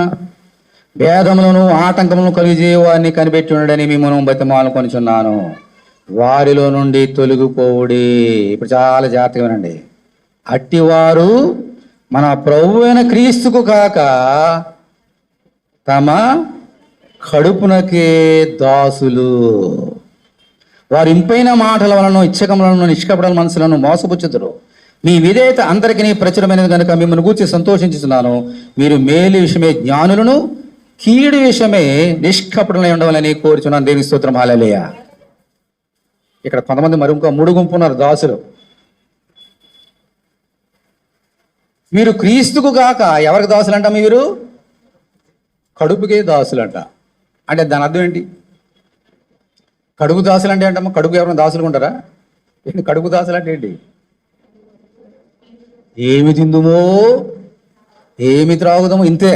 భేదములను ఆటంకములను కలిగజేయవారిని కనిపెట్టి ఉండడని మిమ్మల్ని బతిమాలుకొనుచున్నాను. వారిలో నుండి తొలగిపోవుడి. ఇప్పుడు చాలా జాగ్రత్తగా వినండి. అట్టివారు మన ప్రభువైన క్రీస్తుకు కాక తమ కడుపునకే దాసులు. వారు ఇంపైన మాటల వలన ఇచ్చకములను నిష్కపటల మనసులను మోసపుచ్చుదురు. మీ విధేయత అందరికీ ప్రచురమైనది కనుక మిమ్మల్ని గూర్చి సంతోషించుతున్నాను. మీరు మేలు విషయమే జ్ఞానులను, కీడు విషయమే నిష్కపటలై ఉండవాలని కోరుచున్నాను. దేవుని స్తోత్రం. హల్లెలూయా. ఇక్కడ కొంతమంది ఇంకో 3 గుంపు ఉన్నారు దాసులు. మీరు క్రీస్తుకు కాక ఎవరికి దాసులంట? మీరు కడుపుకే దాసులంట. అంటే దాని అర్థం ఏంటి? కడుపు దాసులు అంటే ఏంటమ్మా? కడుపు ఎవరైనా దాసులు ఉంటారా? ఏంటి కడుపు దాసులు అంటే ఏంటి? ఏమి తిందుమో ఏమి త్రాగుదామో ఇంతే.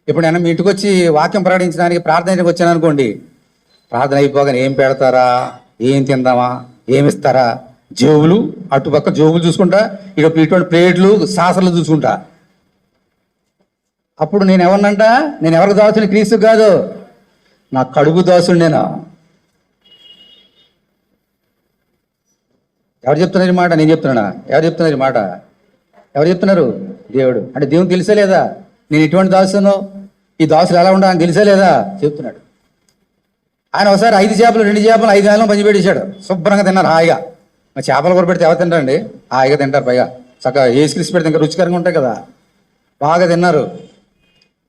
ఇప్పుడు నేను మీ ఇంటికి వచ్చి వాక్యం ప్రకటించడానికి ప్రార్థనకి వచ్చాను అనుకోండి, ప్రార్థన అయిపోగానే ఏం పెడతారా, ఏం తిందామా, ఏమిస్తారా, జోబులు అటుపక్క జోబులు చూసుకుంటా, ఇటువంటి ప్లేట్లు సాసర్లు చూసుకుంటా. అప్పుడు నేను ఎవరినంట? నేను ఎవరికి దాసుని? క్రీస్తు కాదు, నా కడుపు దాసుడు. నేను ఎవరు చెప్తున్నారు ఈ మాట? నేను చెప్తున్నా. ఎవరు చెప్తున్నారు ఈ మాట? ఎవరు చెప్తున్నారు? దేవుడు. అంటే దేవునికి తెలిసే లేదా నేను ఎటువంటి దాసునో, ఈ దాసులు ఎలా ఉండాలని తెలిసే లేదా చెప్తున్నాడు. ఆయన ఒకసారి 5 చేపలు 2 చేపలు 5 నెలలు పంచిపెట్టేశాడు. శుభ్రంగా తిన్నారు హాయిగా. మరి చేపల కూర పెడితే ఎవరు తింటారండి? హాయిగా తింటారు, పైగా చక్కగా ఏసుక్రీస్తు పెడితే ఇంకా రుచికరంగా ఉంటాయి కదా. బాగా తిన్నారు.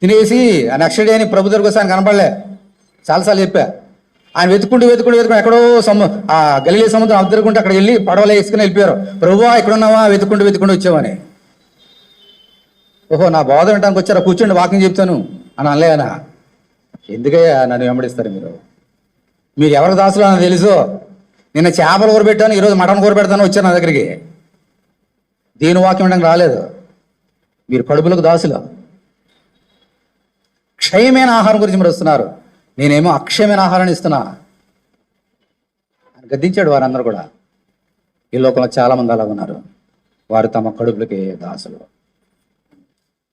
తినేసి ఆ నెక్స్ట్ డే అని ప్రభు దగ్గరకు వస్తే ఆయన కనపడలే. చాలాసార్లు చెప్పా. ఆయన వెతుక్కుంటూ ఎక్కడో ఆ గలిలే సముద్రం అద్దరుకుంటే అక్కడ వెళ్ళి పడవలు వేసుకుని వెళ్ళిపోయారు. ప్రభువా ఎక్కడున్నావా, వెతుక్కుంటూ వచ్చావని. ఓహో, నా బోధ వినడానికి వచ్చారా, కూర్చోండి వాకింగ్ చెప్తాను అని అనలే ఆయన. ఎందుకయ్యా నన్ను వెంబడిస్తారు మీరు ఎవరి దాసులు అని తెలుసు. నిన్న చేపలు కూర పెట్టాను, ఈరోజు మటన్ కూర పెడతాను వచ్చాను నా దగ్గరికి. దేని వాక్యం వినడానికి రాలేదు. మీరు కడుపులకు దాసులు. క్షయమైన ఆహారం గురించి మీరు వస్తున్నారు, నేనేమో అక్షయమైన ఆహారాన్ని ఇస్తున్నా అని గద్దించాడు. వారందరూ కూడా ఈ లోకంలో చాలామంది అలా ఉన్నారు. వారు తమ కడుపులకి దాసులు.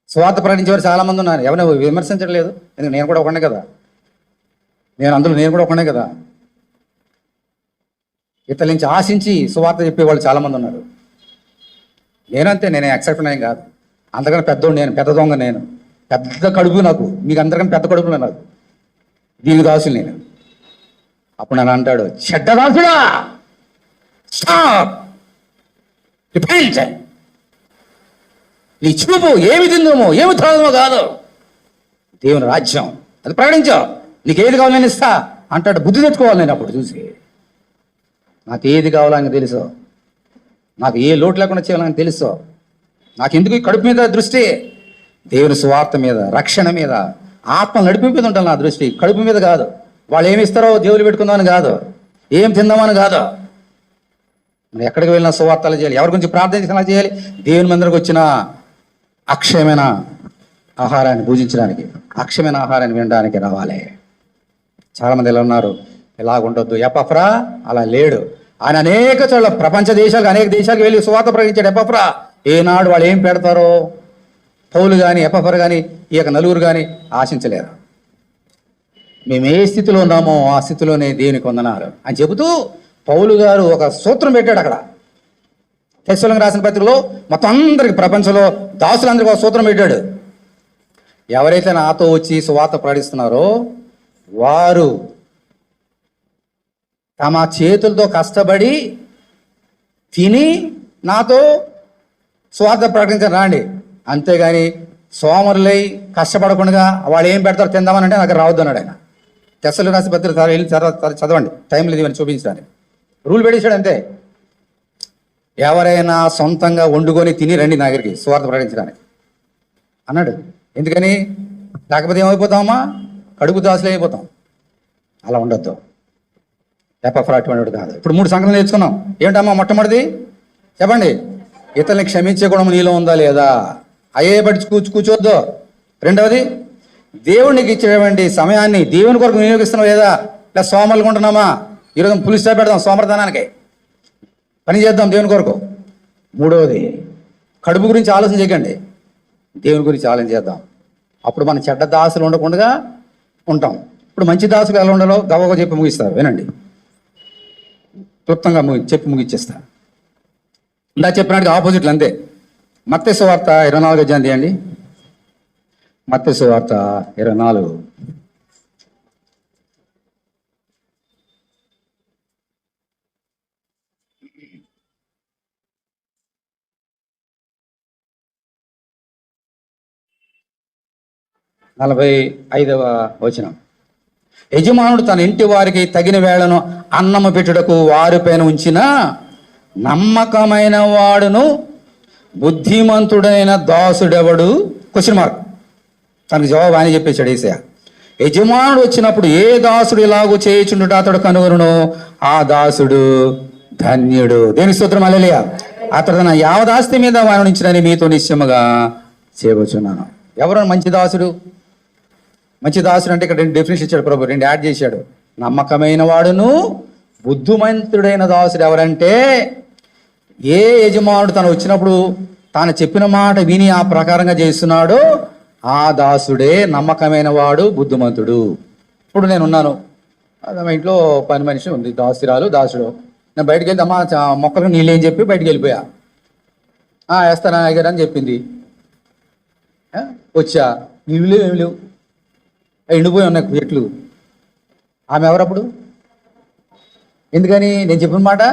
స్వార్థ ప్రకటించేవారు చాలామంది ఉన్నారు. ఎవరిని విమర్శించట్లేదు, ఎందుకంటే నేను కూడా ఒకనే కదా. నేను కూడా ఒకనే కదా. ఇతరుల నుంచి ఆశించి సువార్త చెప్పేవాళ్ళు చాలామంది ఉన్నారు. నేనంతే, నేను యాక్సెప్ట్ అయ్యేం కాదు. అంతకన్నా పెద్దోడు నేను, పెద్ద దొంగ నేను. పెద్ద కడుపు నాకు, మీకు అందరికన్నా పెద్ద కడుపులో నాకు. దీనికి దాసులు నేను. అప్పుడు నన్ను అంటాడు, చెడ్డ దాసుడా, స్టాప్, రిపెంట్. నీ చూపు ఏమి తిందామో ఏమి తాగుదామో కాదు, దేవుని రాజ్యం అది ప్రకటించావు. నీకు ఏది కావాలో నేను ఇస్తా అంటాడు. బుద్ధి తెచ్చుకోవాలి. నేను అప్పుడు చూసి నాకు ఏది కావాలో ఆయన తెలుసు, నాకు ఏ లోటు లేకుండా చేయాలని తెలుసు. నాకు ఎందుకు ఈ కడుపు మీద దృష్టి? దేవుని సువార్త మీద, రక్షణ మీద, ఆత్మ నడిపి మీద ఉంటాను నా దృష్టి, కడుపు మీద కాదు. వాళ్ళు ఏమి ఇస్తారో దేవులు పెట్టుకుందామని కాదు, ఏం తిందామని కాదు. మనం ఎక్కడికి వెళ్ళినా సువార్తలు చేయాలి. ఎవరి గురించి ప్రార్థించినా చేయాలి. దేవుని మందిరకు వచ్చిన అక్షయమైన ఆహారాన్ని పూజించడానికి, అక్షయమైన ఆహారాన్ని వినడానికి రావాలి. చాలామంది ఎలా ఉన్నారు, ఇలాగ ఉండొద్దు. ఎపఫ్రా అలా లేడు. ఆయన అనేక చోట్ల ప్రపంచ దేశాలకు, అనేక దేశాలకు వెళ్ళి సువార్త ప్రకటించాడు. ఎపఫ్రా ఏనాడు వాళ్ళు ఏం పెడతారో పౌలు కానీ ఎపఫ్రా కానీ ఈ యొక్క నలుగురు కానీ ఆశించలేరు. మేము ఏ స్థితిలో ఉన్నామో ఆ స్థితిలోనే దేవునికి వందనాలు అని చెబుతూ పౌలు గారు ఒక సూత్రం పెట్టాడు అక్కడ. తెస్సలోనికీయులకు రాసిన పత్రికలో మొత్తం అందరికి, ప్రపంచంలో దాసులందరికీ ఒక సూత్రం పెట్టాడు. ఎవరైతే నాతో వచ్చి సువార్త ప్రకటిస్తున్నారో వారు తమ చేతులతో కష్టపడి తిని నాతో సువార్త ప్రకటించారు రండి. అంతేగాని సోమరులై కష్టపడకుండా వాళ్ళు ఏం పెడతారో తిందామనంటే నాకు రావద్దు అన్నాడు ఆయన. తెస్సలోనికీయులకు రాసిన పత్రిక వెళ్ళి చదవండి, టైం లేదు ఇవన్నీ చూపించడానికి. రూల్ పెట్టేశాడు అంతే. ఎవరైనా సొంతంగా వండుకొని తిని రండి నా దగ్గరికి సువార్త ప్రకటించడానికి అన్నాడు. ఎందుకని? లేకపోతే ఏమైపోతామమ్మా, కడుపు దాసులు అయిపోతాం. అలా ఉండొద్దు. ఎపఫ్రా అటువంటి కాదు. ఇప్పుడు 3 సంగతులు నేర్చుకున్నాం. ఏమిటమ్మా? మొట్టమొదటిది చెప్పండి, ఇతరులని క్షమించే గుణం నీలో ఉందా లేదా? అయ్యే పట్టి కూర్చోవద్దు. రెండవది, దేవునికి ఇచ్చేటువంటి సమయాన్ని దేవుని కొరకు వినియోగిస్తున్నావు లేదా? లేదా సోమరులుగా ఉంటున్నామా? ఈరోజు పులిస్ స్టాప్ పెడదాం సోమరతనానికి, పని చేద్దాం దేవుని కొరకు. మూడవది, కడుపు గురించి ఆలోచన చేయకండి, దేవుని గురించి ఆలోచన చేద్దాం. అప్పుడు మన చెడ్డ దాసులు ఉండకుండా ఉంటాం. ఇప్పుడు మంచి దాసులు ఎలా ఉండాలో గవ్వగా చెప్పి ముగిస్తారు. వినండి, క్లుప్తంగా చెప్పి ముగిచ్చేస్తా. ఇందా చెప్పినట్టుగా ఆపోజిట్లు అంతే. మత్తయి సువార్త 24వ అధ్యాయం తీయండి. మత్తయి సువార్త 24. నలభై 45వ వచనం. యజమానుడు తన ఇంటి వారికి తగిన వేళను అన్నము పెట్టుటకు వారి పైన ఉంచిన నమ్మకమైన వాడును బుద్ధిమంతుడైన దాసుడెవడు? Question mark. తనకు జవాబు ఆయన చెప్పేశాడు యేసయ్య. యజమానుడు వచ్చినప్పుడు ఏ దాసుడు ఇలాగూ చేయుచుండుట అతడు కనుగొనును, ఆ దాసుడు ధన్యుడు. దేని స్తోత్రం, హల్లెలూయా. అతడు తన యావదాస్తి మీద వానించినని మీతో నిశ్చయముగా చేయవచ్చున్నాను. ఎవరు మంచి దాసుడు? మంచి దాసుడు అంటే ఇక్కడ 2 డెఫినేషన్ ఇచ్చాడు ప్రభు, 2 యాడ్ చేశాడు. నమ్మకమైన వాడును బుద్ధిమంతుడైన దాసుడు ఎవరంటే, ఏ యజమానుడు తను వచ్చినప్పుడు తాను చెప్పిన మాట విని ఆ ప్రకారంగా చేస్తున్నాడో ఆ దాసుడే నమ్మకమైన వాడు, బుద్ధిమంతుడు. ఇప్పుడు నేను ఉన్నాను, మా ఇంట్లో పని మనిషి ఉంది, దాసురాలు దాసుడు. నేను బయటకు వెళ్తే అమ్మ మొక్కలకు నీళ్ళు ఏం చెప్పి బయటకు వెళ్ళిపోయా. వేస్తానా అయ్యారు అని చెప్పింది. వచ్చా, నీళ్ళు లేవు, ఏమి లేవు, ఎండిపోయి ఉన్నాయి చెట్లు. ఆమె ఎవరప్పుడు? ఎందుకని? నేను చెప్పిన మాట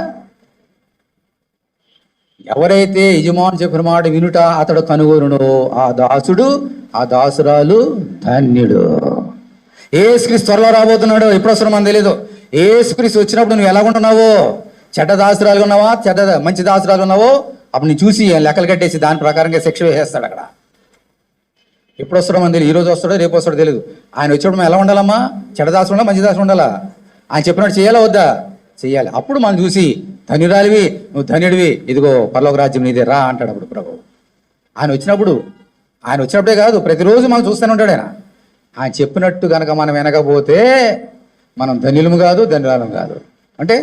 ఎవరైతే యజమాని చెప్పిన మాట వినుట అతడు కనుగొనునో ఆ దాసుడు ఆ దాసురాలు ధన్యుడు. యేసుక్రీస్తు త్వరలో రాబోతున్నాడు, ఎప్పుడు వస్తున్నావు మనకు తెలియదు. యేసుక్రీస్తు వచ్చినప్పుడు నువ్వు ఎలా ఉంటున్నావో, చెడ్డ దాసురాలు ఉన్నావా మంచి దాసురాలు ఉన్నావో అప్పుడు నేను చూసి లెక్కలు కట్టేసి దాని ప్రకారంగా శిక్ష వేసేస్తాడు అక్కడ. ఎప్పుడు వస్తాడో మనకు తెలియదు, ఈరోజు వస్తాడో రేపు వస్తాడో తెలియదు. ఆయన వచ్చినప్పుడు మనం ఎలా ఉండాలమ్మా? చెడ్డ దాసుడు ఉండాలా, మంచి దాసుడు ఉండాలా? ఆయన చెప్పినట్టు చేయాలా వద్దా? చెయ్యాలి. అప్పుడు మనం చూసి ధన్యురాలివి, నువ్వు ధన్యుడివి, ఇదిగో పరలోక రాజ్యం నీదే రా అంటాడు అప్పుడు ప్రభు. ఆయన వచ్చినప్పుడే కాదు, ప్రతిరోజు మనం చూస్తూనే ఉంటాడు ఆయన. ఆయన చెప్పినట్టు కనుక మనం వినకపోతే మనం ధన్యులము కాదు, ధన్యురాలం కాదు. అంటే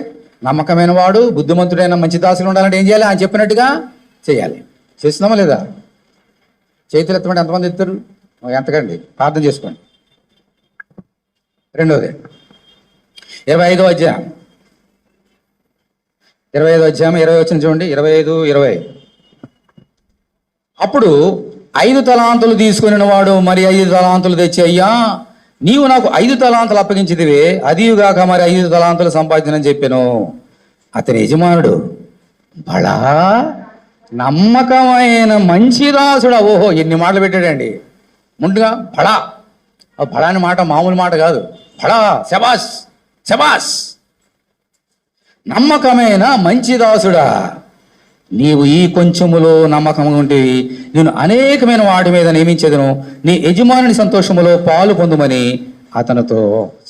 నమ్మకమైన వాడు, బుద్ధిమంతుడైన మంచి దాసులు ఉండాలంటే ఏం చేయాలి? ఆయన చెప్పినట్టుగా చేయాలి. చేస్తున్నామా లేదా? చేతులు ఎత్తమంటే ఎంతమంది ఎత్తారు? ఎంతకండి? ప్రార్థన చేసుకోండి. రెండోది 25వ అధ్యాయం 20 వచ్చిన చూడండి, 25, 20. అప్పుడు 5 తలాంతులు తీసుకుని వాడు మరి 5 తలాంతులు తెచ్చి, అయ్యా నీవు నాకు 5 తలాంతులు అప్పగించిదివే, అదియుగాక మరి 5 తలాంతులు సంపాదించనని చెప్పాను. అతని యజమానుడు, బడా నమ్మకమైన మంచి దాసుడా. ఓహో, ఎన్ని మాటలు పెట్టాడండి. ముందుగా బడా అనే మాట మామూలు మాట కాదు. బడా, శబాస్ శబాస్, నమ్మకమైన మంచి దాసుడా, నీవు ఈ కొంచెములో నమ్మకంగా ఉంటేవి, నేను అనేకమైన వాటి మీద నియమించేదను, నీ యజమానుని సంతోషములో పాలు పొందుమని అతనితో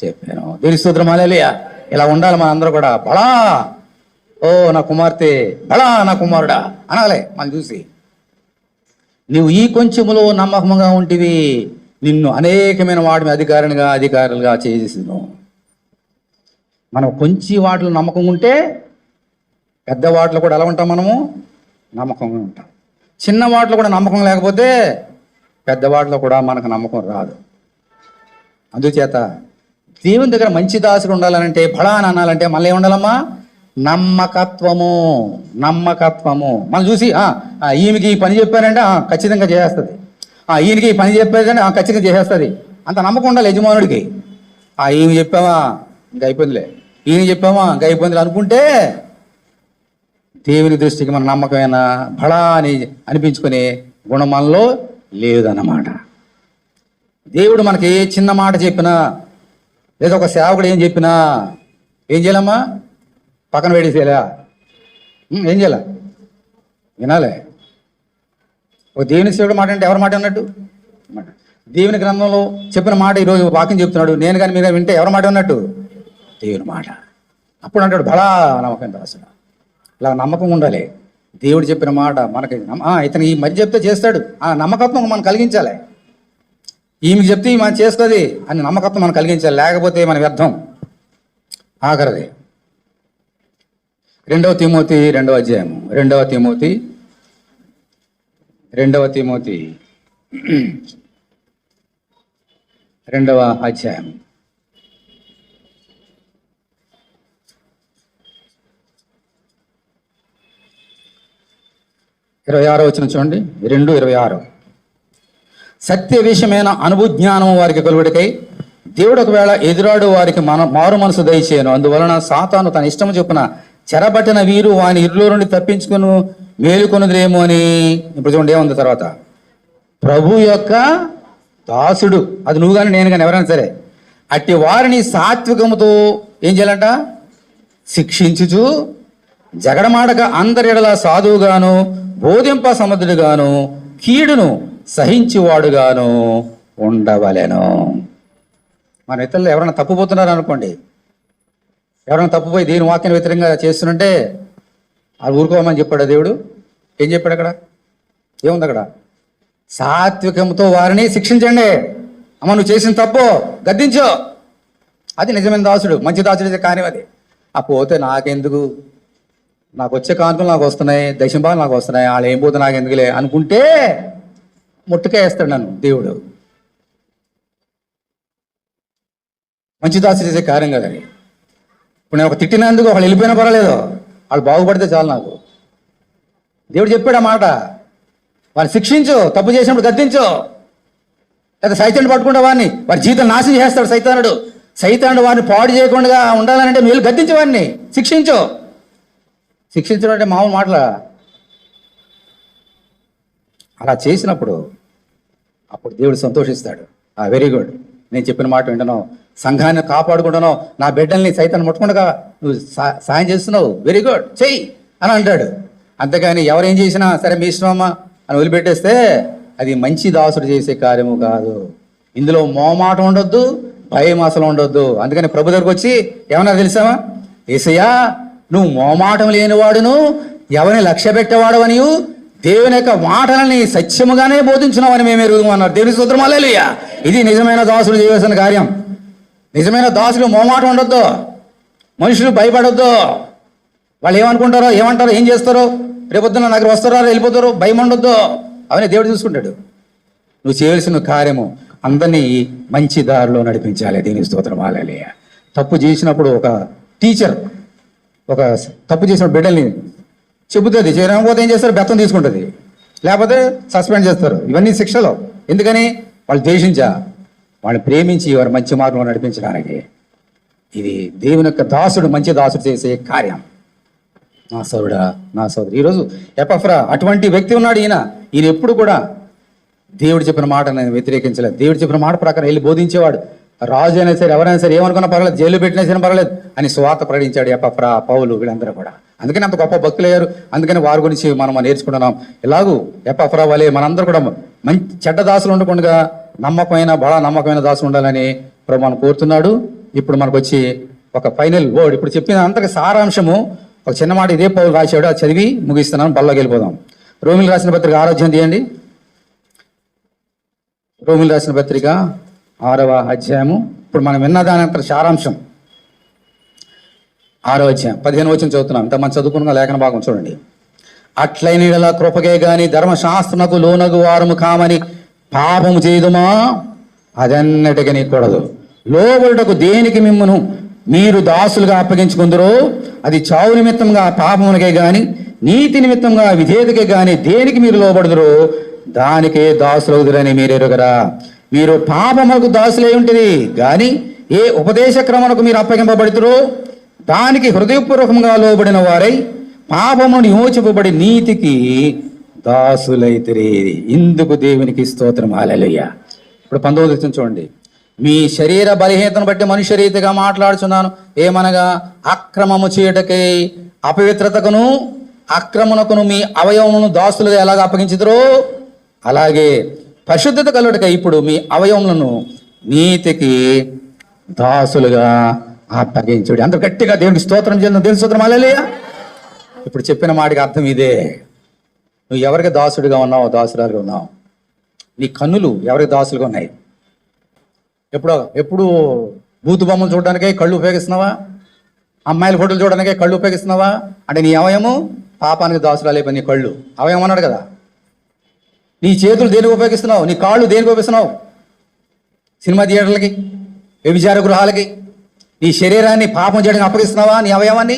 చెప్పాను. దేవుని స్తోత్రం, హల్లెలూయా. ఇలా ఉండాలి మన అందరూ కూడా. బడా, ఓ నా కుమార్తె, బడా నా కుమారుడా అనాలే మనం చూసి. నీవు ఈ కొంచెములో నమ్మకంగా ఉంటివి, నిన్ను అనేకమైన వాటి మీద అధికారులుగా చేసేసాను. మనం కొంచెం వాటిలో నమ్మకం ఉంటే పెద్ద వాటిలో కూడా ఎలా ఉంటాం? మనము నమ్మకంగా ఉంటాం. చిన్న వాటిలో కూడా నమ్మకం లేకపోతే పెద్ద వాటిలో కూడా మనకు నమ్మకం రాదు. అందుచేత దేవుని దగ్గర మంచి దాసుడు ఉండాలనంటే, బడా అని అనాలంటే మళ్ళీ ఏముండాలమ్మా? నమ్మకత్వము. మనం చూసి ఈమెకి ఈ పని చెప్పారంటే ఖచ్చితంగా చేసేస్తుంది, ఈయనకి ఈ పని చెప్పారంటే ఖచ్చితంగా చేసేస్తుంది. అంత నమ్మకం ఉండాలి యజమానుడికి. ఈమె చెప్పామా ఇంకా అయిపోయిందిలే, ఈయన చెప్పామా ఇంకా అయిపోయిందిలే అనుకుంటే దేవుని దృష్టికి మన నమ్మకమైన బడా అని అనిపించుకునే గుణం మనలో లేదన్నమాట. దేవుడు మనకి చిన్న మాట చెప్పినా, లేదా ఒక సేవకుడు ఏం చెప్పినా ఏం చేయాలమ్మా? పక్కన పెట్టేసేలా. ఏం చేయాల? వినాలే. ఒక దేవుని సేవకుడు మాట అంటే ఎవరి మాట అన్నట్టు? దేవుని గ్రంథంలో చెప్పిన మాట ఈరోజు వాక్యం చెప్తున్నాడు, నేను కానీ మీరు వింటే ఎవరి మాట ఉన్నట్టు? దేవుని మాట. అప్పుడు అంటాడు బడా నమ్మకం దాసుడు. ఇలా నమ్మకం ఉండాలి. దేవుడు చెప్పిన మాట మనకి ఇతను ఈ మధ్య చెప్తే చేస్తాడు, నమ్మకత్వం మనం కలిగించాలి. ఈమెకి చెప్తే మనం చేస్తుంది అని నమ్మకత్వం మనం కలిగించాలి, లేకపోతే మన వ్యర్థం. ఆఖరిది 2 తిమోతి 2వ అధ్యాయం 2 తిమోతి 2వ అధ్యాయం 26 వచ్చిన చూడండి. 2:26. సత్య విషయమైన అనుభూజ్ఞానము వారికి కలుగుడికై దేవుడు ఒకవేళ ఎదురాడు వారికి మారు మనసు దయచేయను, అందువలన సాతాను తన ఇష్టము చొప్పున చెరబట్టిన వీరు వాని ఇరులో నుండి తప్పించుకుని మేలుకొనుదేమో అని. ఇప్పుడు చూడండి ఏముంది తర్వాత, ప్రభు యొక్క దాసుడు, అది నువ్వు కానీ నేను కానీ ఎవరైనా సరే, అట్టి వారిని సాత్వికముతో ఏం చేయాలంట? శిక్షించుచు జగడమాడక అందరి ఎడల సాధువుగాను బోధింప సమర్థుడుగాను కీడును సహించువాడుగాను ఉండవలెను. మన ఇతరులు ఎవరైనా తప్పుపోతున్నారు అనుకోండి, ఎవరైనా తప్పుపోయి దేని వాక్యాన్ని వ్యతిరేకంగా చేస్తుంటే అది ఊరుకోమని చెప్పాడు దేవుడు. ఏం చెప్పాడు అక్కడ? ఏముంది అక్కడ? సాత్వికంతో వారిని శిక్షించండి. అమ్మ నువ్వు చేసిన తప్పు గద్దించు. అది నిజమైన దాసుడు, మంచి దాసుడు కానివది. పోతే నాకెందుకు, నాకు వచ్చే కానుకలు నాకు వస్తున్నాయి, దశంభాగాలు నాకు వస్తున్నాయి, వాళ్ళు ఏం పోతే నాకు ఎందుకులే అనుకుంటే ముట్టుకే వేస్తాడు నన్ను దేవుడు. మంచి దాసుడు చేసే కార్యం కదండి. ఇప్పుడు నేను ఒక తిట్టినందుకు వాళ్ళు వెళ్ళిపోయినా పర్వాలేదు, వాళ్ళు బాగుపడితే చాలు నాకు. దేవుడు చెప్పాడు ఆ మాట. వారిని శిక్షించు, తప్పు చేసినప్పుడు గద్దించు. లేదా సైతాన్ని పట్టుకుంటే వారి జీవితం నాశనం చేస్తాడు సైతానుడు వారిని పాడు చేయకుండా ఉండాలంటే నువ్వు గద్దించు, వారిని శిక్షించు. శిక్షించడం అంటే మామూలు మాటల అలా చేసినప్పుడు అప్పుడు దేవుడు సంతోషిస్తాడు. వెరీ గుడ్, నేను చెప్పిన మాట వింటున్నావు, సంఘాన్ని కాపాడుకుంటున్నావు, నా బిడ్డల్ని సైతాన్ని ముట్టకుండా నువ్వు సాయం చేస్తున్నావు, వెరీ గుడ్, చెయ్యి అని అంటాడు. అంతేగాని ఎవరేం చేసినా సరే మీ ఇష్టమమ్మా అని వదిలిపెట్టేస్తే అది మంచి దాసుడు చేసే కార్యము కాదు. ఇందులో మోమాటం ఉండొద్దు, భయం అసలు ఉండొద్దు. అందుకని ప్రభు దగ్గరకు వచ్చి ఏమన్నా తెలుసావా, యేసయ్యా నువ్వు మోమాటం లేనివాడును, ఎవరిని లక్ష్య పెట్టేవాడు అనియు, దేవుని యొక్క మాటలని సత్యముగానే బోధించినావని మేము ఎరుగుమన్నారు. దేవుని స్తోత్రం, హల్లెలూయా. ఇది నిజమైన దాసుడు చేయవలసిన కార్యం. నిజమైన దాసుడు మోమాటం ఉండొద్దు, మనుషులు భయపడొద్దు. వాళ్ళు ఏమనుకుంటారో, ఏమంటారో, ఏం చేస్తారో, రేపొద్దున నాకు వస్తారో వెళ్ళిపోతారో, భయం ఉండొద్దు. అవన్నీ దేవుడు చూసుకుంటాడు. నువ్వు చేయవలసిన కార్యము అందరినీ మంచి దారిలో నడిపించాలి. దీని స్తోత్రం, హల్లెలూయా. తప్పు చేసినప్పుడు ఒక టీచర్ ఒక తప్పు చేసిన బిడ్డల్ని చెబుతుంది, చేయకపోతే ఏం చేస్తారు, బెత్తం తీసుకుంటుంది, లేకపోతే సస్పెండ్ చేస్తారు. ఇవన్నీ శిక్షలు. ఎందుకని? వాళ్ళు ద్వేషించా, వాళ్ళని ప్రేమించి వారు మంచి మార్గంలో నడిపించడానికి. ఇది దేవుని యొక్క దాసుడు, మంచి దాసుడు చేసే కార్యం. నా సోదరుడా, నా సోదరు, ఈరోజు ఎపఫ్రా అటువంటి వ్యక్తి ఉన్నాడు. ఈయన ఎప్పుడు కూడా దేవుడు చెప్పిన మాట నేను వ్యతిరేకించలేదు. దేవుడు చెప్పిన మాట ప్రకారం వెళ్ళి బోధించేవాడు. రాజు అయినా సరే, ఎవరైనా సరే, ఏమనుకున్నా పర్వాలేదు, జైలు పెట్టినా సరే పర్వాలేదు అని సువార్త ప్రకటించాడు ఎపఫ్రా, పౌలు, వీళ్ళందరూ కూడా. అందుకని అంత గొప్ప భక్తులయ్యారు. అందుకని వారి గురించి మనం నేర్చుకుంటున్నాం. ఎలాగూ ఎపఫ్రా వలె మనందరూ కూడా మంచి చెడ్డ దాసులు ఉండకుండా నమ్మకమైన దాసులు ఉండాలని ప్రభు మనం కోరుతున్నాడు. ఇప్పుడు మనకు వచ్చి ఒక ఫైనల్ వర్డ్, ఇప్పుడు చెప్పిన అంతగా సారాంశము ఒక చిన్న మాట ఇదే పౌలు రాశాడు, అది చదివి ముగిస్తున్నాను. బల్లోకి వెళ్ళిపోదాం. రోమిలు రాసిన పత్రిక 6వ అధ్యాయం తీయండి. రోమిలు రాసిన పత్రిక 6వ అధ్యాయము. ఇప్పుడు మనం విన్న దాని అంత సారాంశం 6వ అధ్యాయం 15వ వచనం చదువుతున్నాం. ఇంత మనం చదువుకున్న లేఖన భాగం చూడండి. అట్లైన యెడల కృపకే గాని ధర్మశాస్త్రమునకు లోనగు వారము కామని పాపము చేయదుమా? అదన్నటికి నీకూడదు. లోబడుటకు దేనికి మిమ్మును మీరు దాసులుగా అప్పగించుకుందరో అది చావు నిమిత్తంగా పాపమునకే గాని నీతి నిమిత్తంగా విధేయతకే గాని దేనికి మీరు లోబడుదురో దానికే దాసులవుదురని మీరు ఎరుగరా. మీరు పాపములకు దాసులై ఉంటుంది గాని ఏ ఉపదేశ క్రమమునకు మీరు అప్పగింపబడుతురో దానికి హృదయపూర్వకంగా లోబడిన వారై పాపమును విమోచింపబడి నీతికి దాసులైతిరి. ఇందుకు దేవునికి స్తోత్రం, హల్లెలూయా. ఇప్పుడు 19వ వచనం చూడండి. మీ శరీర బలహీనతను బట్టి మనుష్య రీతిగా మాట్లాడుచున్నాను. ఏమనగా అక్రమము చేయుటకై అపవిత్రతకును అక్రమణకును మీ అవయవమును దాసులుగా ఎలాగ అప్పగించుదురో అలాగే పరిశుద్ధత కలుగుటకై ఇప్పుడు మీ అవయవములను నీతికి దాసులుగా అప్పగించుడి. అంత గట్టిగా దేవునికి స్తోత్రం చేద్దాం. దేవుని స్తోత్రం, హల్లెలూయా. ఇప్పుడు చెప్పిన మాటకి అర్థం ఇదే. నువ్వు ఎవరికి దాసుడిగా ఉన్నావు, దాసురాలుగా ఉన్నావు. నీ కన్నులు ఎవరికి దాసులుగా ఉన్నాయి? ఎప్పుడు బూతు బొమ్మలు చూడడానికే కళ్ళు ఉపయోగిస్తున్నావా? అమ్మాయిల ఫోటోలు చూడడానికే కళ్ళు ఉపయోగిస్తున్నావా? అంటే నీ అవయము పాపానికి దాసురాలే పని. నీ కళ్ళు అవయం అన్నాడు కదా. నీ చేతులు దేనికి ఉపయోగిస్తున్నావు? నీ కాళ్ళు దేనికి ఉపయోగిస్తున్నావు? సినిమా థియేటర్లకి, వ్యభిచార గృహాలకి. నీ శరీరాన్ని పాపం చేయడానికి అప్పగిస్తున్నావా? నీ అవయవాన్ని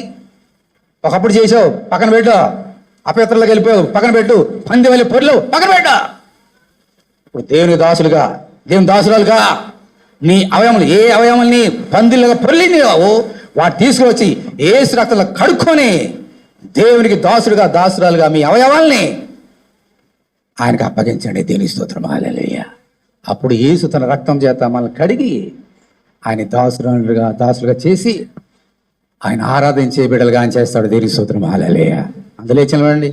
ఒకప్పుడు చేసావు, పక్కన పెట్టు. అపవిత్రలోకి వెళ్ళిపోయావు, పక్కన పెట్టు. పంది వెళ్ళి పొర్లు పక్కన పెట్టు. ఇప్పుడు దేవుని దాసులుగా, దేవుని దాసురాలుగా నీ అవయములు, ఏ అవయముల్ని పందిలుగా పొర్లినావు వాటి తీసుకువచ్చి యేసు రక్తంలో కడుక్కొని దేవునికి దాసుడుగా, దాసురాలుగా మీ అవయవాల్ని ఆయనకు అప్పగించండి. దేవుని స్తోత్రం, హల్లెలూయా. అప్పుడు యేసు తన రక్తం చేత మనల్ని కడిగి ఆయన దాసులుగా చేసి ఆయన ఆరాధించే బిడ్డలుగా ఆయన చేస్తాడు. దేవుని స్తోత్రం, హల్లెలూయా. అందులో చదవండి.